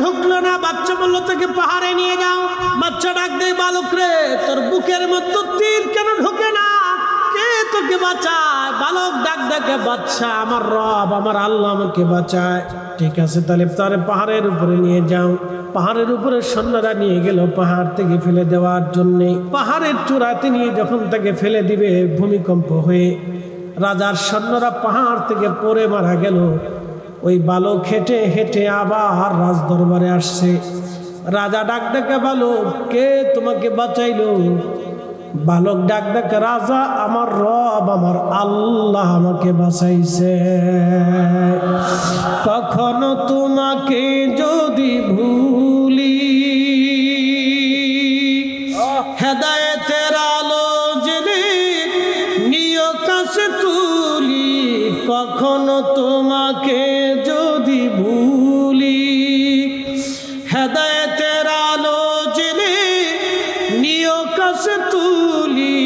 ঢুকলো না। বাচ্চা বললো তাকে পাহাড়ে নিয়ে যাও। বাচ্চা ডাক দেয়, বালক রে, তোর বুকের মধ্যে তীর কেন ঢোকে না? কে তোকে বাঁচায়? বালক ডাক দেখে, বাচ্চা, আমার রব, আমার আল্লাহ আমাকে বাঁচায়। ঠিক আছে, তাহলে তারে পাহাড়ের উপরে নিয়ে যাও। পাহাড়ের উপরে সৈন্যরা নিয়ে গেল পাহাড় থেকে ফেলে দেওয়ার জন্যে। পাহাড়ের চূড়াতে নিয়ে যখন তাকে ফেলে দিবে, ভূমিকম্প হয়ে রাজার সৈন্যরা পাহাড় থেকে পড়ে মারা গেল। ওই বালক হেঁটে হেঁটে আবার রাজ দরবারে আসছে। রাজা ডাক ডাকে, বালক, কে তোমাকে বাঁচাইলো? বালক ডাক ডাকে, রাজা, আমার রব, আমার আল্লাহ আমাকে বাঁচাইছে। কখনো তোমাকে যদি ভুলি, হেদায়েতের আলো জেনে নিয় কাছে তুলি। কখনো তোমাকে যদি ভুলি, হেদায়েতের আলো জেনে নিয় কাছে তুলি।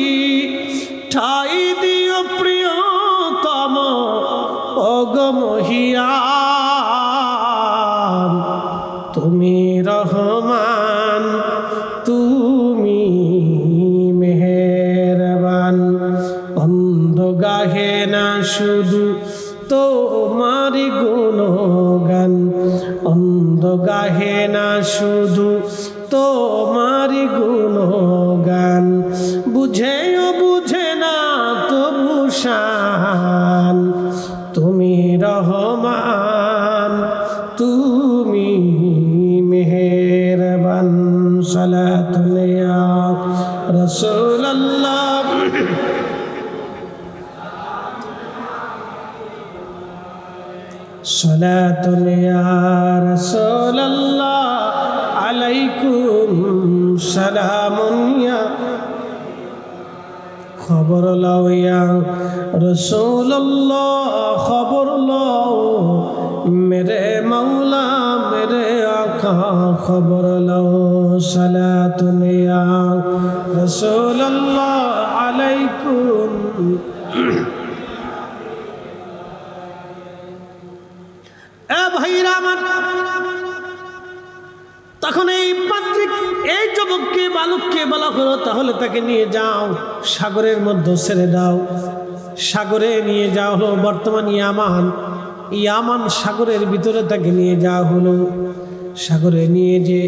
ঠাই দিও প্রিয়তম অগমহিয়ান, তুমি রহমান, তুমি মেহেরবান। অন্ধ গাহে না শুধু তোমারি গুণগান, অন্ধ গাহে না শুধু তোমারি গুণগান। বুঝেও বুঝে না তবু শান, তুমি রহমান, তুমি মেহেরবান। সালাতুন ইয়া রাসূলুল্লাহ, সালাতুন ইয়া রাসূলুল্লাহ, আলাইকুম সালামুন ইয়া। খবর লও ইয়া রাসূলুল্লাহ, খবর লও মেরে মাওলা, মেরে আকা, খবর লও। সালাতুন ইয়া রাসূলুল্লাহ, আলাইকুম। এ ভাইরা আমার, তখন এই পাত্রিক, এই যুবককে, বালককে বলা হলো, তাহলে তাকে নিয়ে যাও, সাগরের মধ্যে ছেড়ে দাও। সাগরে নিয়ে যাওয়া হলো। বর্তমান ইয়ামান, ইয়ামান সাগরের ভিতরে তাকে নিয়ে যাওয়া হলো। সাগরে নিয়ে যে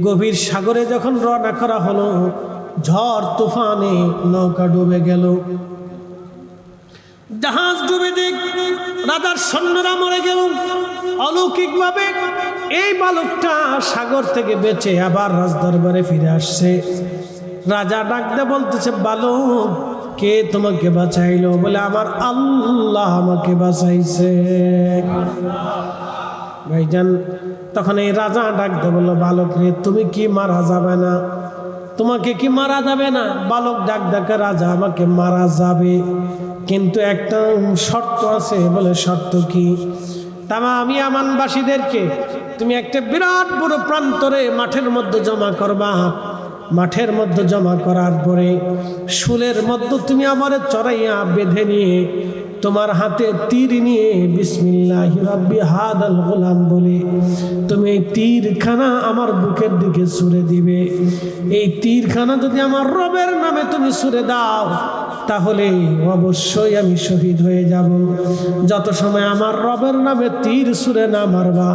গভীর সাগরে যখন রওনা করা হলো, ঝড় তুফানে নৌকা ডুবে গেল, জাহাজ ডুবে দেখ, রাজার সৈন্যরা মরে গেল। অলৌকিকভাবে এই বালকটা সাগর থেকে বেঁচে আবার রাজদরবারে ফিরে আসছে। রাজা ডাকতে বলতেছে, বালক, কে তোমাকে বাঁচাইলো? বলে, আমার আল্লাহ আমাকে বাঁচাইছে। ভাইজান, তখন এই রাজা ডাকতে বললো, বালক রে, তুমি কি মারা যাবে না? তোমাকে কি মারা যাবে না? বালক ডাক ডাকে, রাজা, আমাকে মারা যাবে, কিন্তু একটা শর্ত আছে। বলে, শর্ত কি? আমি আমানবাসীদেরকে তুমি একটা বিরাট বড় প্রান্তরে মাঠের মধ্যে জমা করবা। মাঠের মধ্যে জমা করার পরে শুলের মধ্যে তুমি আমারে চড়াইয়া বেঁধে নিয়ে তোমার হাতে তীর নিয়ে বিসমিল্লাহি রাব্বি হাদাল গোলাম বলে তুমি এই তীরখানা আমার বুকের দিকে ছুঁড়ে দিবে। এই তীরখানা যদি আমার রবের নামে তুমি ছুঁড়ে দাও, তাহলে অবশ্যই আমি শহীদ হয়ে যাব। যত সময় আমার রবের নামে তীর ছুঁড়ে না মারবা,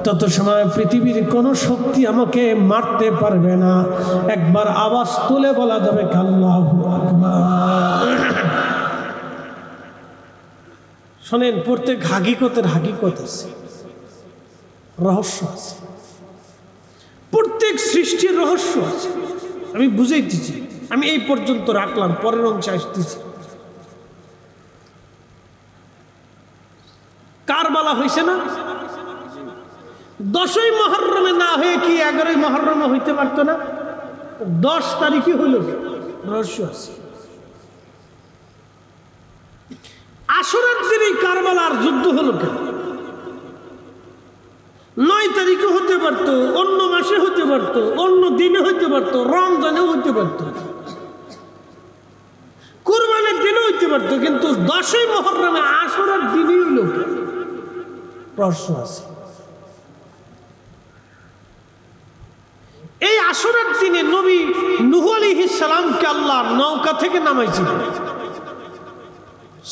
তত সময় পৃথিবীর কোনো শক্তি আমাকে মারতে পারবে না। একবার আওয়াজ তুলে বলা যাবে, আল্লাহু আকবার। শোনেন, প্রত্যেক হাকিকতের হাকিকত আছে, রহস্য আছে, প্রত্যেক সৃষ্টির রহস্য আছে। আমি বুঝাইতেছি, আমি এই পর্যন্ত রাখলাম, পরের অংশে আসতেছি। কারবালা হয়েছে না? 10ই মুহররমে না হয়ে কি 11ই মুহররমে হইতে পারতো না? 10 তারিখে হইল, রহস্য আছে। আশুরার দিনই কারবালার যুদ্ধ হলো কেন? 9 তারিখে হতে পারতো, অন্য মাসে হতে পারতো, অন্য দিনে হতে পারতো, রমজানে হতে পারতো, কুরবানির দিনে হইতে পারতো, কিন্তু 10ই মুহররমে আশুরার দিনই হইল কেন? প্রশ্ন আছে। আশুরার দিনে নবী নূহ আলাইহিস সালামকে আল্লাহ নৌকা থেকে নামাইছিলেন।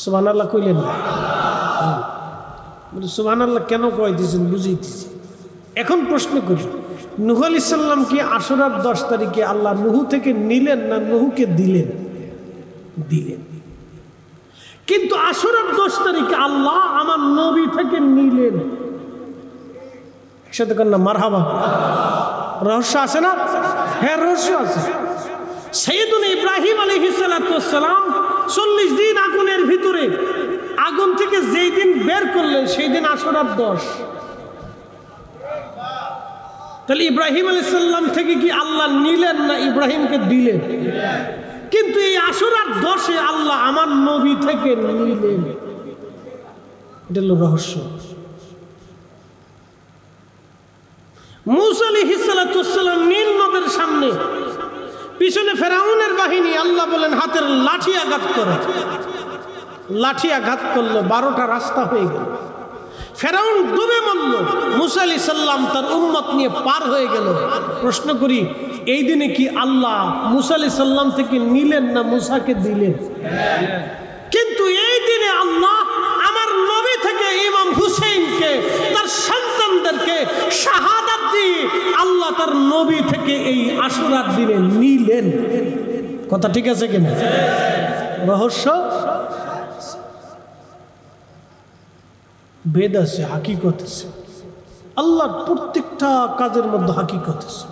সুবহানাল্লাহ কইলেন না? সুবহানাল্লাহ কেন কইতেছেন বুঝাইতেছি। এখন প্রশ্ন করি, নূহ আলাইহিস সালাম কি আশুরার 10 তারিখে আল্লাহ নূহ থেকে নিলেন না নূহকে দিলেন? দিলেন। কিন্তু আশুরার 10 তারিখে আল্লাহ আমার নবী থেকে নিলেন। একসাথে কর না মারহাবা। রহস্য আছে না? হ্যাঁ রহস্য আছে। সাইয়েদুনা ইব্রাহিম আলাইহিস সালাতু ওয়াস সালাম 40 দিন আগুনের ভিতরে, আগুন থেকে যেই দিন বের করলেন সেই দিন আশুরার 10। তাহলে ইব্রাহিম আলাইহিস সালাম থেকে কি আল্লাহ নিলেন না ইব্রাহিমকে দিলেন? কিন্তু এই আশুরার 10-এ আল্লাহ আমার নবী থেকে নিলেন। এটা হলো রহস্য। মূসা আলাইহিস সালাতু ওয়াস সালাম নীল নদের সামনে, পিছনে ফেরাউনের বাহিনী, আল্লাহ বলেন হাতের লাঠি আঘাত করে। লাঠি আঘাত করলো, 12টা রাস্তা হয়ে গেল। ফেরাউন ডুবে মরল, মূসা আলাইহিস সালাম তার উম্মত নিয়ে পার হয়ে গেল। প্রশ্ন করি, এই দিনে কি আল্লাহ মূসা আলাইহিস সালাম থেকে নিলেন না মূসাকে দিলেন? কিন্তু এই দিনে আল্লাহ আমার নবী থেকে ইমাম হুসাইনকে, তার সন্তানদেরকে শাহাদাত দিয়ে আল্লাহ তার নবী থেকে এই আশুরার দিনে নিলেন। কথা ঠিক আছে কিনা? রহস্য বেদ আছে, হাকিকত আছে। আল্লাহর প্রত্যেকটা কাজের মধ্যে হাকিকত আছে।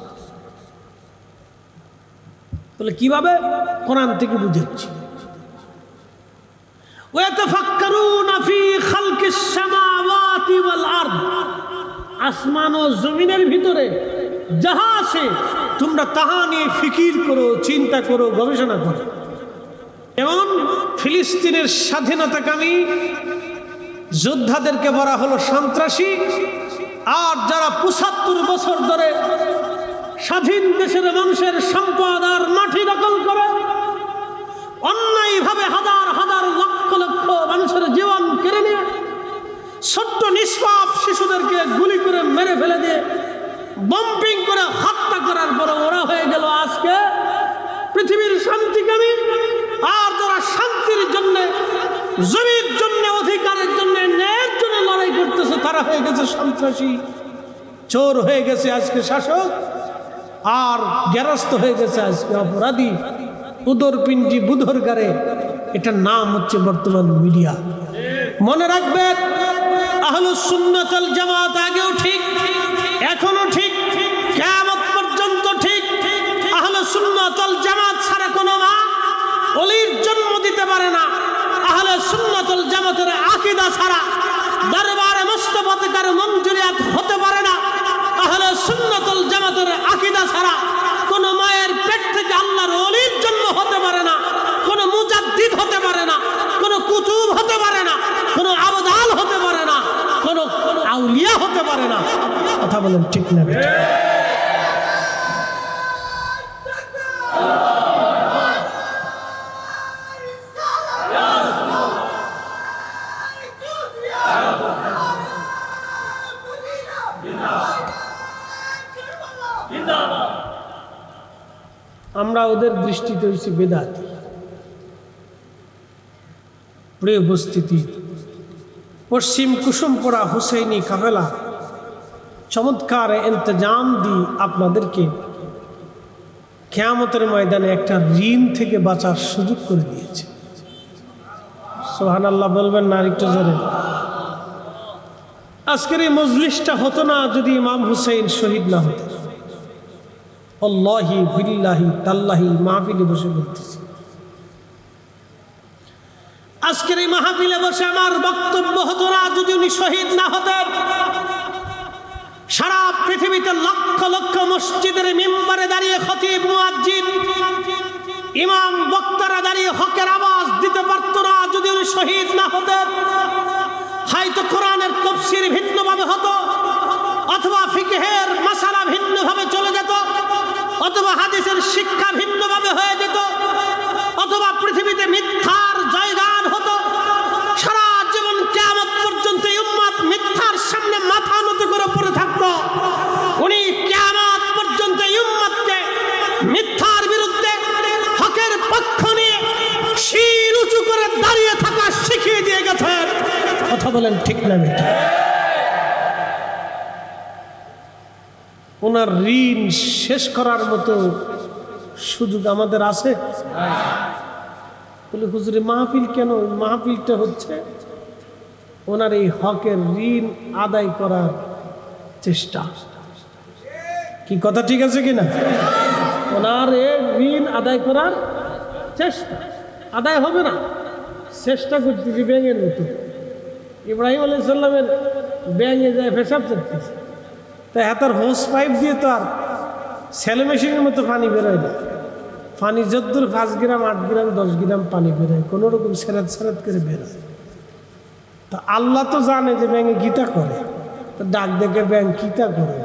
বলে কিভাবে? কোরআন থেকে বুঝাচ্ছি। ওয়াতাফাক্কারুনা ফি খালকিস সামাওয়াতি ওয়াল আরদ, আসমান ও জমিনের ভিতরে যাহা আছে তোমরা তাহা নিয়ে ফিকির করো, চিন্তা করো, গবেষণা করো। যেমন ফিলিস্তিনের স্বাধীনতাকামী যোদ্ধাদেরকে বলা হলো সন্ত্রাসী, আর যারা 75 বছর ধরে স্বাধীন দেশের মানুষের সম্পদ আর মাটি দখল করে অন্যায়ভাবে হাজার হাজার লক্ষ লক্ষ মানুষের জীবন কেড়ে নিয়ে ছোট্ট নিষ্পাপ শিশুদেরকে গুলি করে মেরে ফেলে দিয়ে বম্পিং করে হত্যা করার পর ওরা হয়ে গেল আজকে পৃথিবীর শান্তিকামী। আর যারা শান্তির জন্য, জমির জন্য, অধিকারের জন্য, ন্যায়ের জন্য লড়াই করতেছে তারা হয়ে গেছে সন্ত্রাসী, চোর হয়ে গেছে আজকে শাসক, আর গেরস্ত হয়ে গেছে আজকে অপরাধী, উদরপিণ্ডি বুধর গারে। এটার নাম হচ্ছে বর্তমান মিডিয়া। মনে রাখবেন, আহলুস সুন্নাত ওয়াল জামাত আগেও ঠিক, এখনো ঠিক, কিয়ামত পর্যন্ত ঠিক। আহলুস সুন্নাত ওয়াল জামাত ছাড়া কোনো মা ওলির জন্ম দিতে পারে না। আহলুস সুন্নাত ওয়াল জামাতের আকীদা ছাড়া দরবারে মুস্তাফাদের মঞ্জুরিয়াত হতে পারে না। আহলুস সুন্নাত ওয়াল জামাতের আকীদা ছাড়া কোনো মায়ের পেট থেকে আল্লাহর ওলির জন্ম হতে পারে না, কোনো মুজাদ্দিদ হতে পারে না, কোনো কুতুব হতে পারে না, কোনো আবদাল হতে পারে না, কোনো আউলিয়া হতে পারে না। কথা বলেন ঠিক না বেটা? আমরা ওদের দৃষ্টিতে হচ্ছে বেদাত। প্রিয় উপস্থিতি, পশ্চিম কুসুমপুরা হুসেইনি কাফেলা চমৎকার ইন্তজাম দিয়ে আপনাদেরকে কিয়ামতের ময়দানে একটা ঋণ থেকে বাঁচার সুযোগ করে দিয়েছে। সুবহানাল্লাহ বলবেন না আরেকটু জোরে? আজকের এই মজলিসটা হতো না যদি ইমাম হুসেইন শহীদ না হতেন। আল্লাহি বিল্লাহি তাল্লাহি মাহফিলে বসে বলতেছি, আজকের এই মাহফিলে বসে আমার বক্তব্য হতো না যদি উনি শহীদ না হতেন। সারা পৃথিবীতে লক্ষ লক্ষ মসজিদের মিম্বারে দাঁড়িয়ে খতিব, মুয়াজ্জিন, ইমাম, বক্তারা দাঁড়িয়ে হকের আওয়াজ দিতে পারতো না যদি উনি শহীদ না হতেন। হয়তো কোরআনের তাফসীর ভিন্নভাবে হতো, অথবা ফিকহের মাসালা ভিন্নভাবে চলে যেত, অথবা হাদিসের শিক্ষা ভিন্নভাবে হয়ে যেত, অথবা পৃথিবীতে মিথ্যার জয়গান হতো। সারা জীবন কিয়ামত পর্যন্ত এই উম্মত মিথ্যার সামনে মাথা নত করে পড়ে থাকতো। উনি কিয়ামত পর্যন্ত এই উম্মতকে বলেন ঠিক না বেটা? ওনার ঋণ শেষ করার মতো সুযোগ আমাদের আছে? বলে হুজুরে মাহফিল কেন? মাহফিলটা হচ্ছে ওনার এই হকের ঋণ আদায় করার চেষ্টা। কি কথা ঠিক আছে কিনা? ওনার ঋণ আদায় করার চেষ্টা। আদায় হবে না, চেষ্টা করতেছি ব্যাঙের মতো। ইব্রাহিম আলাইহিস সালামের ব্যাঙে যায় পেশাব করতেছে, তাই হাতার হোস পাইপ দিয়ে তো আর সেলো মেশিনের মতো পানি বেরোয় না। পানি যদ্দূর 5 গ্রাম 8 গ্রাম 10 গ্রাম পানি বেরোয়, কোনো রকম সেরাত সেরাত করে বেরোয়। তা আল্লাহ তো জানে যে ব্যাঙে গীতা করে, তো ডাক দেখে ব্যাঙ গীতা করে,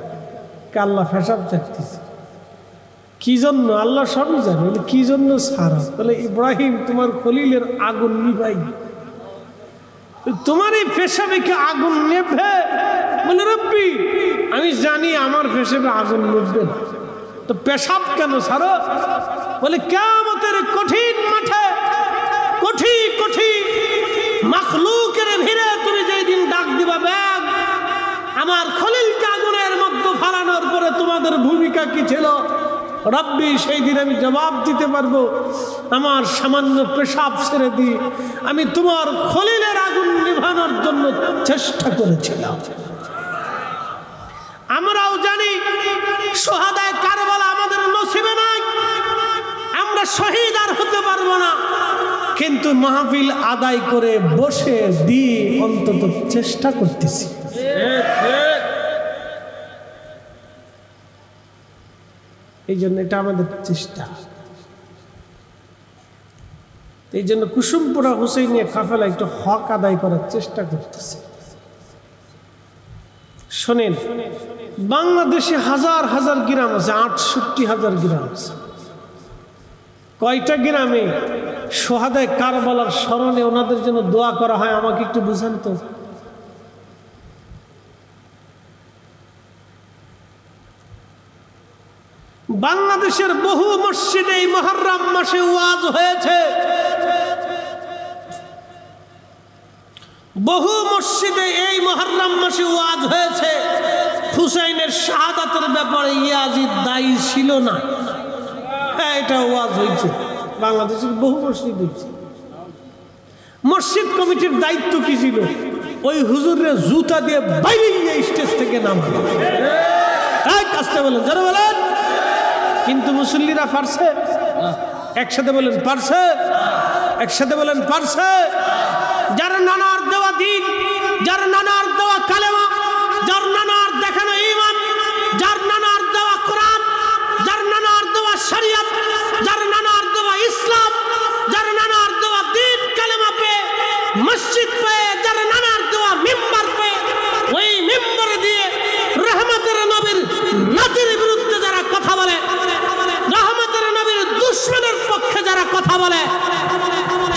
আল্লাহ পেশাব চাইতেছে কি জন্য? আল্লাহ সবই জানে। বলে কি জন্য সারা? বলে ইব্রাহিম তোমার খলিলের আগুন নিভাই, তোমার এই পেশাবে কি আগুন নেবে? বলে রব্বি আমি জানি আমার পেশাবে আগুন নেবে না, তো পেশাব কেন সারো? বলে কিয়ামতের কঠিন মাঠে কোটি কোটি মাখলুকের ভিড়ে তুমি যেই দিন ডাক দিবা ব্যাগ আমার খলিলকে আগুনের মধ্যে ফালানোর পরে তোমাদের ভূমিকা কি ছিল রব্বি, সেই দিন আমি জবাব দিতে পারবো আমার সামান্য পেশাব ছেড়ে দিয়ে আমি তোমার খলিলের আগুন নিভানোর জন্য চেষ্টা করেছিলাম। আমরাও জানি শহাদায়ে কারবালা আমাদের নসিবে নাই, আমরা শহীদ আর হতে পারবো না, কিন্তু মাহফিল আদায় করে বসে দিয়ে অন্তত চেষ্টা করতেছি। এই জন্য এটা আমাদের চেষ্টা। এই জন্য কুসুমপুরা হুসাইনিয়া কাফেলা একটু হক আদায় করার চেষ্টা করতেছে। শোনেন, বাংলাদেশে হাজার হাজার গ্রাম আছে, 68,000 গ্রাম আছে। কয়টা গ্রামে শহাদায়ে কারবালার স্মরণে ওনাদের জন্য দোয়া করা হয় আমাকে একটু বুঝান তো। বাংলাদেশের বহু মসজিদে এই মুহররম মাসে ওয়াজ হয়েছে, বহু মসজিদে এই মুহররম মাসে ওয়াজ হয়েছে। হুসাইনের শাহাদাতের ব্যাপারে ইয়াজিদ দায়ী ছিল না, হ্যাঁ এটা ওয়াজ হয়েছে, বাংলাদেশের বহু মসজিদ হয়েছে। মসজিদ কমিটির দায়িত্ব কি ছিল? ওই হুজুরের জুতা দিয়ে বাইরে গিয়ে স্টেজ থেকে নামানো। আসতে বলেন, যারা বলেন। কিন্তু মুসল্লিরা পারছে? একসাথে বলেন পারছে? একসাথে বলেন পারছে? যার নানার দেওয়া দিন, যার নানার দেওয়া কালেমা, যার নানার দেখানো ঈমান, যার নানার দেওয়া কোরআন, যার নানার দেওয়া শরীয়ত, যার নানার দেওয়া ইসলাম, যার নানার দেওয়া দিন কালেমা পেয়ে মসজিদ পেয়ে, যার নানার দেওয়া মিম্বার পেয়ে ওই মিম্বরে দিয়ে রহমতের নবীর নাতির বিরুদ্ধে যারা কথা বলে, রহমতের নবীর দুশমনের পক্ষে যারা কথা বলে,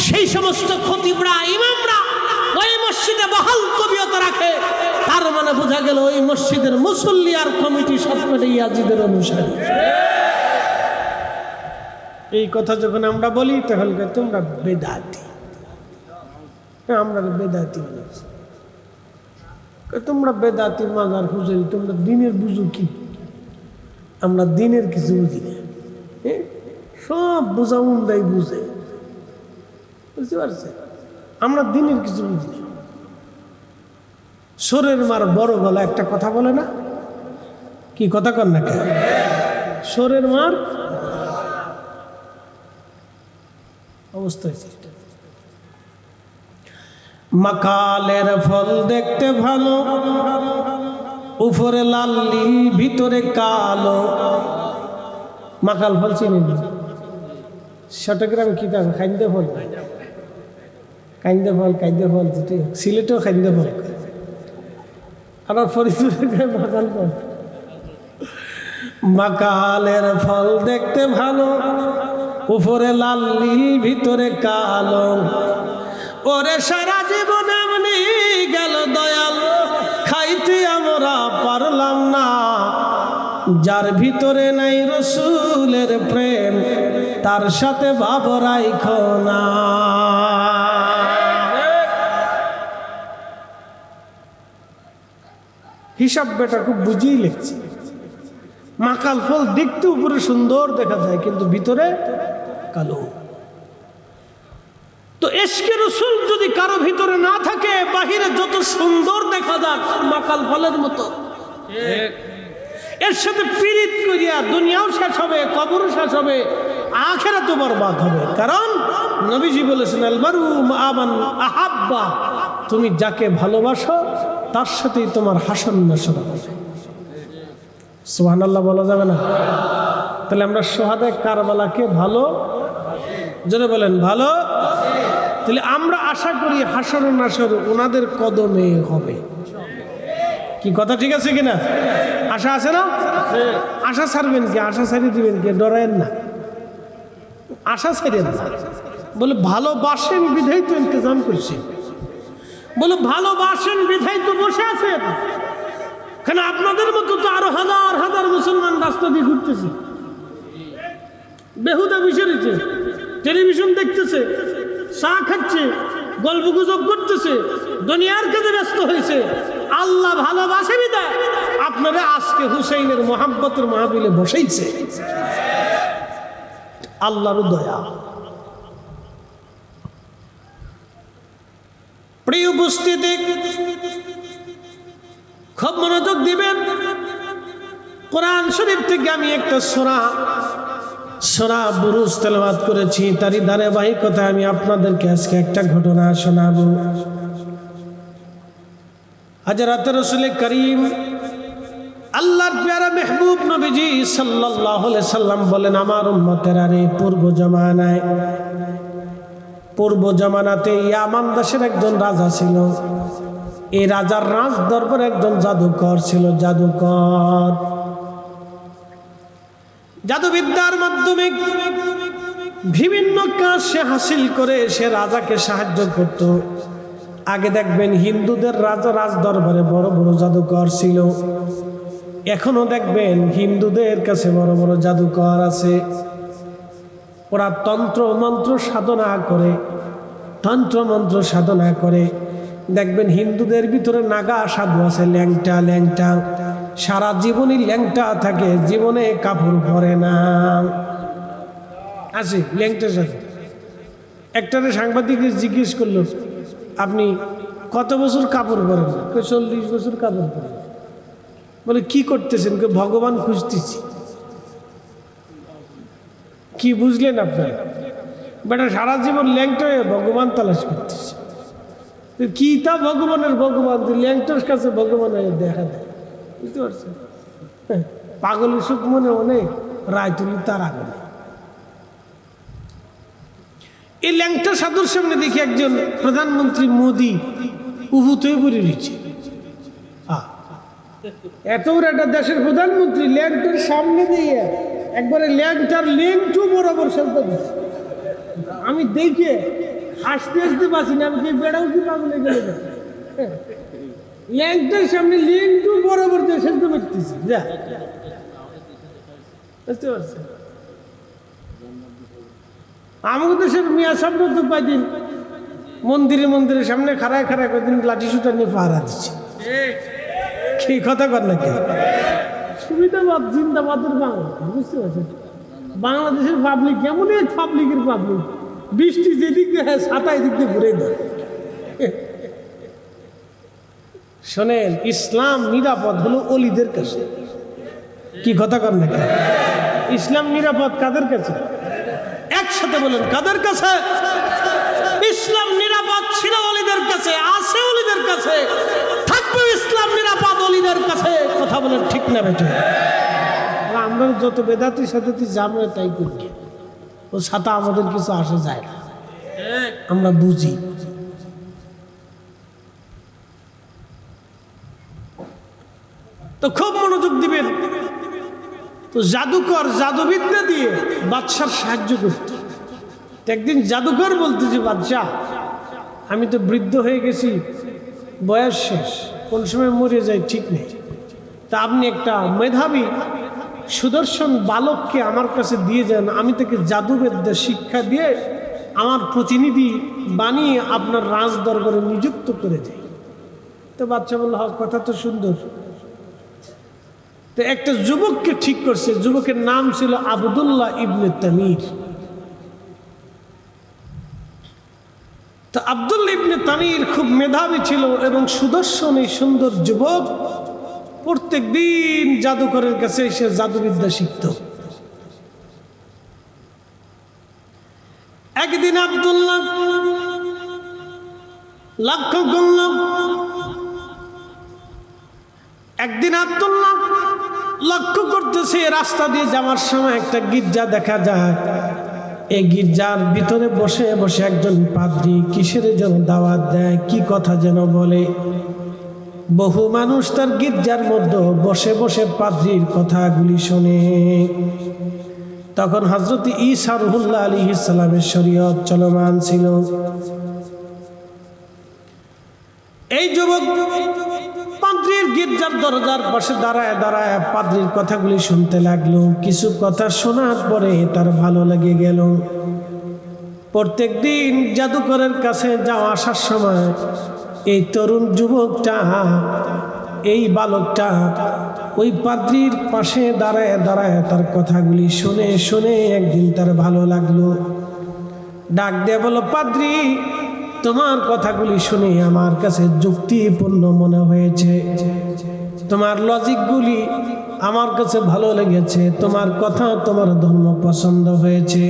সেই সমস্ত খতিবরা ইমামরা ওই মসজিদে বহাল তবিয়ত রাখে, তার মানে বোঝা গেল ওই মসজিদের মুসল্লি আর কমিটি সবকটা ইয়াজিদের অনুসারী। এই কথা যখন আমরা বলি তাহলে তোমরা বেদাতি, আমরা বেদাতি বলেছি, তোমরা বেদাতি মাজার হুজুরি, তোমরা দিনের বুঝো কি? আমরা দিনের কিছু বুঝি না, সব বোঝা উন্দাই বুঝে, বুঝতে পারছে? আমরা দিনের কিছু বুঝি না। সোরের মার বড় গলা একটা কথা বলে না, কি কথা কর না কেন? সোরের মার অবস্থা হয়েছে। মাকালের ফল দেখতে ভালো, উপরে লাল্লি ভিতরে কালো। মাকাল ফল চিনেন? চট্টগ্রামে কি থাকে? খাইন্দে ফল, কাইন্দে ফল, কাইন্দে ফল, সিলেটেও খাইন্দে ফল, আবার ফরিদপুরে মাকাল ফল। মাকালের ফল দেখতে ভালো, উপরে লাল্লি ভিতরে কালো। ওরে সারা জীবন এমনি গেল দয়াল, খাইতে আমরা পারলাম না। যার ভিতরে নাই রসুলের প্রেম, তার সাথে ভাব রাইখো না। হিসাব বেটা খুব বুঝিয়ে লিখছে। মাকাল ফল দেখতে উপরে সুন্দর দেখা যায়, কিন্তু ভিতরে কালো। তো ইশকে রাসূল যদি কারো ভিতরে না থাকে, বাহিরে যত সুন্দর দেখা যাক মাকাল ফলের মতো। এর সাথে পীড়িত করিয়া দুনিয়াও শেষ হবে, কবরও শেষ হবে, আখিরাতও বরবাদ হবে। কারণ নবীজি বলেছেন, আল মারউ মা মান আহাব্বা, তুমি যাকে ভালোবাসো তার সাথেই তোমার হাসর নাসর হবে। সুবহানাল্লাহ বলা যাবে না? তাহলে আমরা শহাদায়ে কারবালাকে ভালো, জোরে বলেন ভালো। তাহলে আমরা আশা করি হাসর নাসর ওনাদের কদমে হবে। কি কথা ঠিক আছে কিনা? আশা আছে না? আশা ছাড়বেন কি? আশা ছাড়িয়ে দিবেন কি? ডরায়েন না, আশা ছাড়িয়ে না। বলে ভালোবাসেন বিধাই তো ইন্তজাম করছি, বলে ভালোবাসেন বিধাই তো বসে আছেন। কেন আপনাদের মতো তো আরো হাজার হাজার মুসলমান রাস্তা দিয়ে ঘুরতেছে, বেহুদা বিষয়ছে, টেলিভিশন দেখতেছে, চা খাচ্ছে, গল্প গুজব করতেছে, দুনিয়ার কাজে ব্যস্ত হয়েছে। আল্লাহ ভালোবাসে বিধায় আপনারা আজকে হুসাইনের মোহাব্বতের মাহফিলে বসাইছে। আল্লাহর দয়া। প্রিয় উপস্থিতি, খুব মনোযোগ দিবেন। কোরআন শরীফ থেকে আমি একটা সূরা বুরুজ তেলাওয়াত করেছি, তারই ধারাবাহিকতায় আমি আপনাদেরকে আজকে একটা ঘটনা শোনাবো। হযরত রাসূল করিম আল্লাহর প্যারা মেহবুব নবীজি সাল্লাল্লাহু আলাইহি সাল্লাম বলেন, আমার উম্মতেরা রে, পূর্ব জামানাতে ইয়ামান দেশের একজন রাজা ছিল। এই রাজার রাজ দরবারে একজন জাদুকর ছিল। জাদুবিদ্যার মাধ্যমে বিভিন্ন কাজ সে হাসিল করে সে রাজাকে সাহায্য করত। আগে দেখবেন হিন্দুদের রাজা রাজ দরবারে বড় বড় জাদুকর ছিল, এখনো দেখবেন হিন্দুদের কাছে বড় বড় জাদুকর আছে। ওরা তন্ত্র মন্ত্র সাধনা করে। দেখবেন হিন্দুদের ভিতরে নাগা সাধু আছে, ল্যাংটা সারা জীবনই ল্যাংটা থাকে, জীবনে কাপড় পরে না। আছে ল্যাংটার সাথে। একটারে সাংবাদিক জিজ্ঞেস করলো, আপনি কত বছর কাপড় পরেন? 40 বছর কাপড় পরেন। বলে কি করতেছেন? ভগবান খুঁজতেছি। কি বুঝলেন আপনারা? বেটা সারা জীবন ল্যাংটা হয়ে ভগবান তালাশ করতেছে। কি তা ভগবানের ভগবান, ল্যাংটার কাছে ভগবান দেখা দেয়। বুঝতে পারছেন? পাগলের সুখ মনে অনেক, রায় তুলি তার আগে। এই ল্যাংটা সাধুর সামনে দেখি একজন প্রধানমন্ত্রী মোদি উহুত হয়ে পড়ে রয়েছে। এত বড় একটা দেশের প্রধানমন্ত্রী ল্যাংটার সামনে দিয়ে একবারে ল্যাংটার লেংটু বরাবর সেলতে দিচ্ছে। আমি দেখে হাসতে পারছি না, আমি কি বেড়াও কি পাগলে গেলে ল্যাংটার সামনে লেংটু বরাবর দিয়ে সেলতে পারতেছি। যা বুঝতে পারছি। আমাদের দেশের মিয়া সাহেব তো কয়দিন মন্দিরের সামনে খাড়ায় কয়দিন লাঠি সুটা নিয়ে পাহারা দিচ্ছে। কি কথা কর নাকি? সুবিধাবাদ জিন্দাবাদের বাংলা। বুঝতে পারছেন? বাংলাদেশের পাবলিক কেমন? পাবলিকের পাবলিক বৃষ্টি যেদিক দিয়ে হয় ছাতা এদিক দিয়ে ঘুরে দেয়। শোনেন, ইসলাম নিরাপদ হলো অলিদের কাছে। কি কথা কর নাকি? ইসলাম নিরাপদ কাদের কাছে? একসাথে বলেন, কাদের কাছে? ইসলাম নিরাপদ ছিল অলিদের কাছে, আছে অলিদের কাছে, থাকবে ইসলাম নিরাপদ অলিদের কাছে। কথা বলেন ঠিক না বেটে? আমরা যত বেদাতির সাথে আমরা তাই করি, ও ছাতা আমাদের কিছু আসে যায় না, আমরা বুঝি। তো খুব মনোযোগ দিবেন। তো জাদুকর জাদুবিদ্যা দিয়ে বাদশার সাহায্য করত। একদিন জাদুকর বলতে, যে বাদশাহ, আমি তো বৃদ্ধ হয়ে গেছি, বয়স শেষ, কোন সময় মরে যাই ঠিক নেই, তা আপনি একটা মেধাবী সুদর্শন বালককে আমার কাছে দিয়ে যান, আমি তাকে জাদুবিদ্যা শিক্ষা দিয়ে আমার প্রতিনিধি বানিয়ে আপনার রাজ দরবারে নিযুক্ত করে যাই। তো বাদশা বলল, হ্যাঁ কথা তো সুন্দর, তো একটা যুবককে ঠিক করছে, যুবকের নাম ছিল আব্দুল্লাহ ইবনে তামির। তো আব্দুল্লাহ ইবনে তামির খুব মেধাবী ছিল এবং সুদর্শন এই সুন্দর যুবক প্রত্যেক দিন জাদুকরের কাছে এসে জাদুবিদ্যা শিখত। একদিন আব্দুল্লাহ লক্ষ্য করল, একদিন আব্দুল্লাহ লক্ষ্য করতেছে রাস্তা দিয়ে যাওয়ার সময় একটা গির্জা দেখা যায়। এই গির্জার ভিতরে বসে বসে একজন পাদ্রী কিসের যেন দাওয়াত দেয়, কি কথা যেন বলে। বহু মানুষ তার গির্জার মধ্যে বসে বসে পাদ্রীর কথাগুলি শোনে। তখন হযরত ঈসা রুহুল্লাহ আলাইহিস সালামের শরীয়ত চলমান ছিল। এই যুবক পাদ্রীর গির্জার দরজার পাশে দাঁড়ায় দাঁড়ায় পাদ্রীর কথাগুলি শুনতে লাগলো। কিছু কথা শোনার পরে তার ভালো লেগে গেল। প্রত্যেক দিন জাদুকরের কাছে যাওয়া আসার সময় এই তরুণ যুবকটা, এই বালকটা ওই পাদ্রীর পাশে দাঁড়ায় দাঁড়ায় তার কথাগুলি শুনে শুনে একদিন তার ভালো লাগলো। ডাক দিয়ে বলল, পাদ্রী, তোমার কথাগুলি শুনে আমার কাছে যুক্তিপূর্ণ মনে হয়েছে, তোমার লজিকগুলি আমার কাছে ভালো লেগেছে, তোমার কথা, তোমার ধর্ম পছন্দ হয়েছে,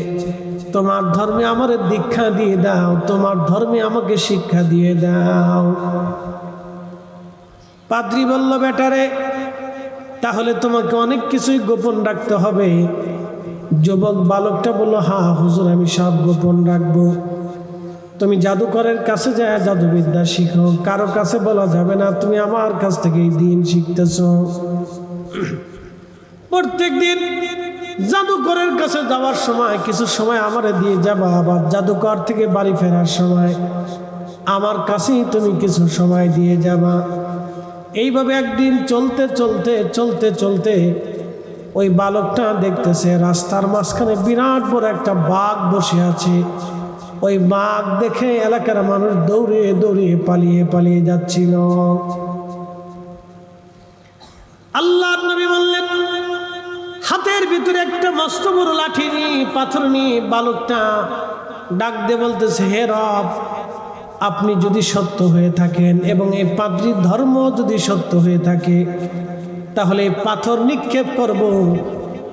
তোমার ধর্মে আমার দীক্ষা দিয়ে দাও, তোমার ধর্মে আমাকে শিক্ষা দিয়ে দাও। পাদ্রী বলল, বেটারে, তাহলে তোমাকে অনেক কিছুই গোপন রাখতে হবে। যুবক বালকটা বলল, হ্যাঁ হুজুর, আমি সব গোপন রাখবো। তুমি জাদুকরের কাছে যায় জাদুবিদ্যা শিখো, কারো কাছে বলা যাবে না তুমি আমার কাছ থেকে এই দিন শিখতেছ। প্রত্যেক দিন জাদুকরের কাছে যাওয়ার সময় কিছু সময় আমারে দিয়ে যাবা, আবার জাদুকর থেকে বাড়ি ফেরার সময় আমার কাছেই তুমি কিছু সময় দিয়ে যাবা। এইভাবে একদিন চলতে চলতে চলতে চলতে ওই বালকটা দেখতেছে রাস্তার মাঝখানে বিরাট বড় একটা বাঘ বসে আছে। ওই বাঘ দেখে এলাকার মানুষ দৌড়িয়ে দৌড়িয়ে পালিয়ে পালিয়ে যাচ্ছিল। আল্লাহর নবী বললেন, হাতের ভিতরে একটা মস্ত বড় লাঠি নিয়ে, পাথর নিয়ে বালকটা ডাক দিয়ে বলতেছে, হে রব, আপনি যদি সত্য হয়ে থাকেন এবং এই পাদ্রীর ধর্ম যদি সত্য হয়ে থাকে, তাহলে এই পাথর নিক্ষেপ করব।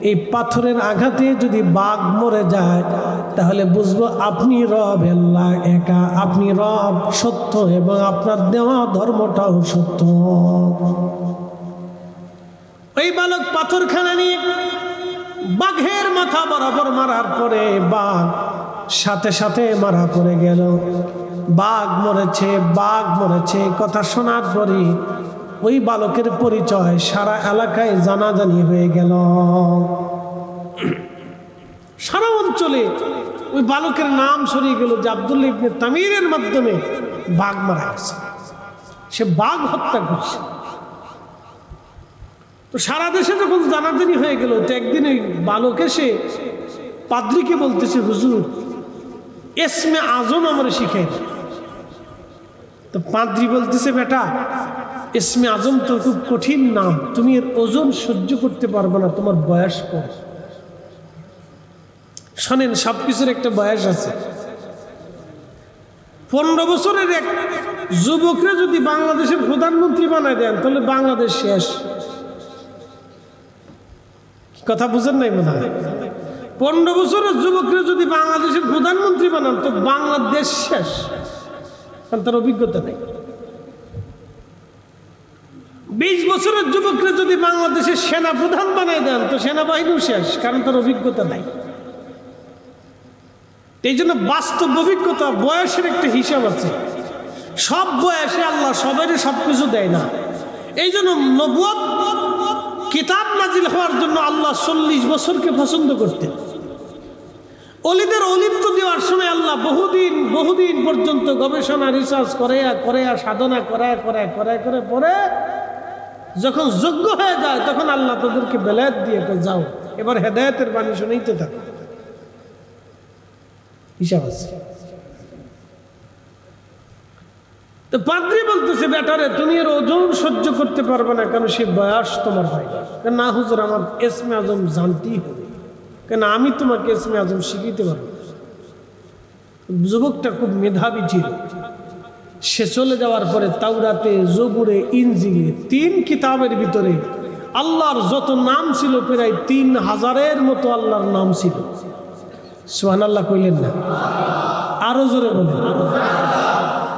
এই পাথরের আঘাতে যদি বাঘ মরে যায় তাহলে বুঝবো আপনি রব, আল্লাহ একা, আপনি রব সত্য এবং আপনার দেওয়া ধর্মটাও সত্য। ওই বালক পাথরখানা নিয়ে বাঘের মাথা বরাবর মারার পরে বাঘ সাথে সাথে মারা পড়ে গেল। বাঘ মরেছে, বাঘ মরেছে কথা শোনার পরে ওই বালকের পরিচয় সারা এলাকায় জানাজানি হয়ে গেল। সারা অঞ্চলে ওই বালকের নাম ছড়িয়ে গেল যে আব্দুল্লাহ ইবনে তামিরের মাধ্যমে বাঘ মারা গেছে, সে বাঘ হত্যা করছে। তো সারা দেশে যখন জানাজানি হয়ে গেল, তো একদিন ওই বালক এসে পাদ্রীকে বলতেছে, হুজুর, ইসমে আজম আমরা শিখাই। তো পাদ্রী বলতেছে, বেটা, ইসমে আজম তো খুব কঠিন নাম, তুমি এর ওজন সহ্য করতে পারবে না, তোমার বয়স কম। শোনেন, সবকিছুর একটা বয়স আছে। 15 বছরের এক যুবকরা যদি বাংলাদেশের প্রধানমন্ত্রী বানায় দেন তাহলে বাংলাদেশ শেষ। কথা বুঝেন নাই মনে হয়? 15 বছরের যুবকরা যদি বাংলাদেশের প্রধানমন্ত্রী বানান তো বাংলাদেশ শেষ, কারণ তার অভিজ্ঞতা নেই। 20 বছরের যুবকরা যদি বাংলাদেশের সেনা প্রধান বানায় দেন তো সেনাবাহিনীও শেষ, কারণ তার অভিজ্ঞতা নাই। এই জন্য বাস্তব অভিজ্ঞতা, বয়সের একটা হিসাব আছে। সব বয়সে আল্লাহ সবাইরে সবকিছু দেয় না। এই জন্য নবুয়ত কিতাব নাজিল হওয়ার জন্য আল্লাহ 40 বছরকে পছন্দ করতেন। অলিদের অলিত্ব দেওয়ার সময় আল্লাহ বহুদিন পর্যন্ত গবেষণা রিসার্চ করে সাধনা করে পরে যখন যোগ্য হয়ে যায় তখন আল্লাহ তাদেরকে বেলায়েত দিয়ে যাও, এবার হেদায়েতের বাণী শুনাইতে থাকো। হিসাব আছে। তো পাদ্রী বলতেছে, বেটারে তুমি এর ওজন সহ্য করতে পারবে না, কেন সে বয়স তোমার হয় না। হুজুর আমার ইসমে আজম জানতেই হবে, কেন আমি তোমাকে ইসমে আজম শিখিতে পারবো। যুবকটা খুব মেধাবী ছিল। সে চলে যাওয়ার পরে তাওরাতে, জবুরে, ইনজিলে 3 কিতাবের ভিতরে আল্লাহর যত নাম ছিল প্রায় 3000-এর মতো আল্লাহর নাম ছিল। সুবহানাল্লাহ কইলেন না? আরো জোরে বলেন।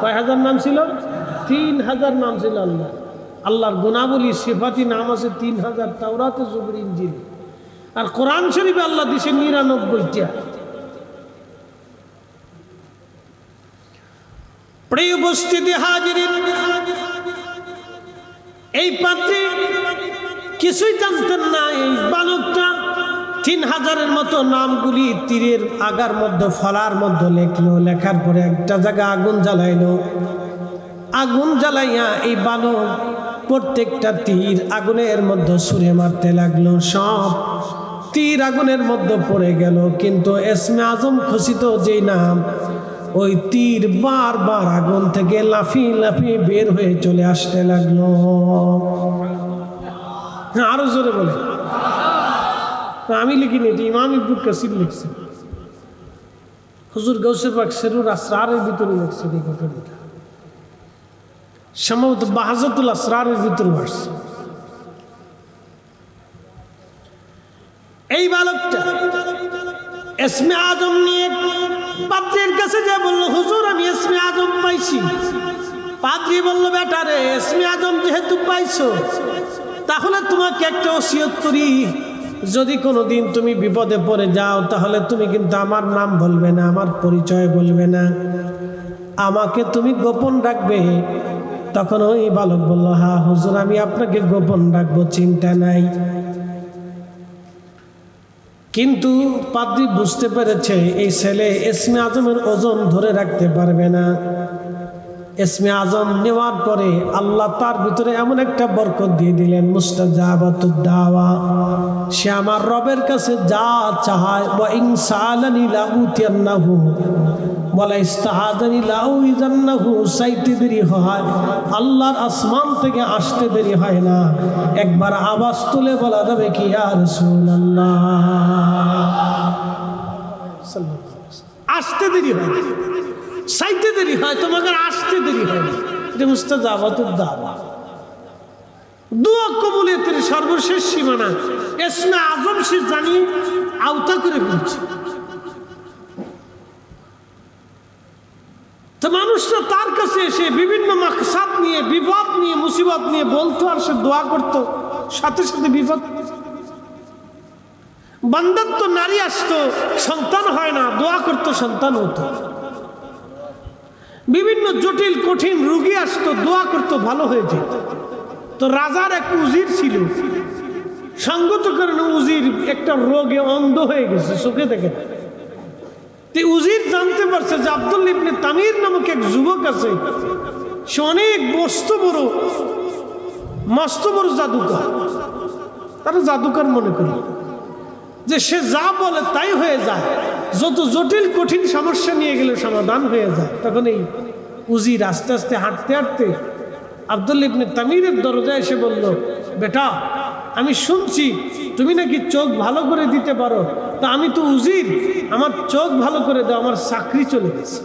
কয় হাজার নাম ছিল? 3000 নাম ছিল আল্লাহ। আল্লাহর গুণাবলী সিফাতি নাম আছে 3000 তাওরাতে, জবুর, ইনজিল। আর কোরআন শরীফে আল্লাহ দিছে 99টা। প্রিয় উপস্থিতি হাজিরিন, এই পাত্রী কিছুই জানতেন না। এই বালকটা 3000-এর মতো নামগুলি তীরের আগার মধ্যে, ফলার মধ্যে লেখলো। লেখার পরে একটা জায়গা আগুন জ্বালাইলো। আগুন জ্বালাইয়া এই বালক প্রত্যেকটা তীর আগুনের মধ্যে ছুঁড়ে মারতে লাগলো। সব তীর আগুনের মধ্যে পড়ে গেল, কিন্তু ইসমে আজম খচিত যেই নাম, ওই তীর বারবার আগুন থেকে লাফিয়ে লাফিয়ে বের হয়ে চলে আসতে লাগলো। আরো জোরে বলে। আমি লিখিনি, এটি ইমাম ইবনে কাসির লিখছেন। হুজুর গৌসে পাক সেরুর আসরারের ভিতরে লিখছেন এই ঘটনাটা। সম্ভবত বাহাজাতুল আসরারের ভিতরে আসছে। এই বালকটা ইসমে আজম নিয়ে পাদ্রীর কাছে যে বলল, হুজুর আমি ইসমে আজম পাইছি। পাদ্রী বলল, বেটারে ইসমে আজম যেহেতু পাইছো, তাহলে তোমাকে একটা ওসিয়ত করি, যদি কোনোদিন তুমি বিপদে পড়ে যাও তাহলে তুমি কিন্তু আমার নাম বলবে না, আমার পরিচয় বলবে না, আমাকে তুমি গোপন রাখবে। তখন ওই বালক বলল, হ্যাঁ হুজুর আমি আপনাকে গোপন রাখবো, চিন্তা নাই। কিন্তু পাদ্রী বুঝতে পেরেছে এই ছেলে ইসমে আজমের ওজন ধরে রাখতে পারবে না। ইসমে আজম নেওয়ার পরে আল্লাহ তার ভিতরে এমন একটা বরকত দিয়ে দিলেন, মুস্তাজাবাতুদ দাওয়া। সে আমার রবের কাছে যা চায়, ওয়া ইনসালানি লা উতিয়ান্নাহু ওয়ালা ইস্তাআযানি লা উইজান্নাহু, চাইতে দেরি হয়, আল্লাহর আসমান থেকে আসতে দেরি হয় না। একবার আওয়াজ তুলে বলা যাবে কি, ইয়া রাসূলুল্লাহ, আসতে দেরি হয় না, চাইতে দেরি হয়, তোমাকে আসতে দেরি হয় না। এটা মুস্তাজাবাতুদ দাওয়া, দুয়া কবুলিয়তের সর্বশেষ সীমানা ইসমে আজম সে জানিয়ে আওতা করে ফেলছে। তো মানুষরা তার কাছে এসে বিভিন্ন মাকসাদ নিয়ে, বিপদ নিয়ে, মুসিবত নিয়ে বলতো, আর সে দোয়া করতো, সাথে সাথে বিপদ। বান্দার তো নারী আসতো, সন্তান হয় না, দোয়া করতো, সন্তান হতো। বিভিন্ন জটিল কঠিন রোগী আসতো, দোয়া করতো, ভালো হয়ে যেত। তো রাজার এক উজির ছিল, সঙ্গত কারণে উজির একটা রোগে অন্ধ হয়ে গেছে, চোখে দেখে না। উজির জানতে পারছে যে আব্দুল্লাহ ইবনে তামির নামক এক যুবক আছে, সে অনেক মস্ত বড় জাদুকর। তারা জাদুকর মনে করি যে সে যা বলে তাই হয়ে যায়, যত জটিল কঠিন সমস্যা নিয়ে গেলে সমাধান হয়ে যায়। তখন এই উজির আস্তে আস্তে হাঁটতে হাঁটতে আব্দুল্লাহ ইবনে তামিরের দরজায় এসে বলল, বেটা আমি শুনছি তুমি নাকি চোখ ভালো করে দিতে পারো, তা আমি তো উজির, আমার চোখ ভালো করে দাও, আমার চাকরি চলে গেছে।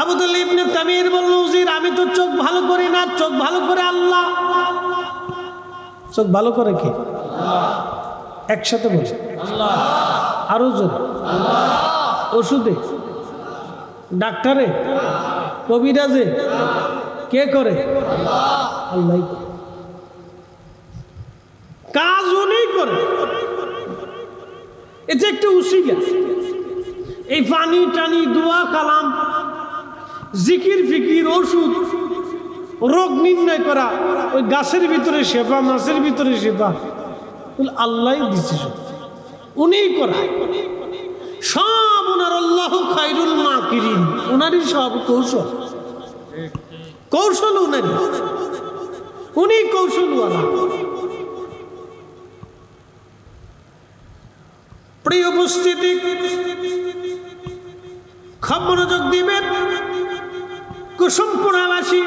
আব্দুল্লাহ ইবনে তামির বলল, উজির আমি তো চোখ ভালো করি না, চোখ ভালো করে আল্লাহ। চোখ ভালো করে কে? একসাথে বলছে আরো জোর। ওষুধে, ডাক্তারে, কবিরাজে কে করে? আল্লাহ। কাজ উনি করে, এটা একটা উসিলা। এই পানি টানি, দোয়া কালাম, জিকির ফিকির, ওষুধ, রোগ নির্ণয় করা, ওই গাছের ভিতরে শেফা, মাছের ভিতরে শেফা, আল্লাহ দিচ্ছে, উনিই করায় সব। ওনার আল্লাহ খায়রুল মাকিরিন, ওনারই সব কৌশল উনারই, উনি কৌশলওয়ালা। প্রিয় উপস্থিতি, খুব মনোযোগ দিবেন। কুসুমপুরাবাসী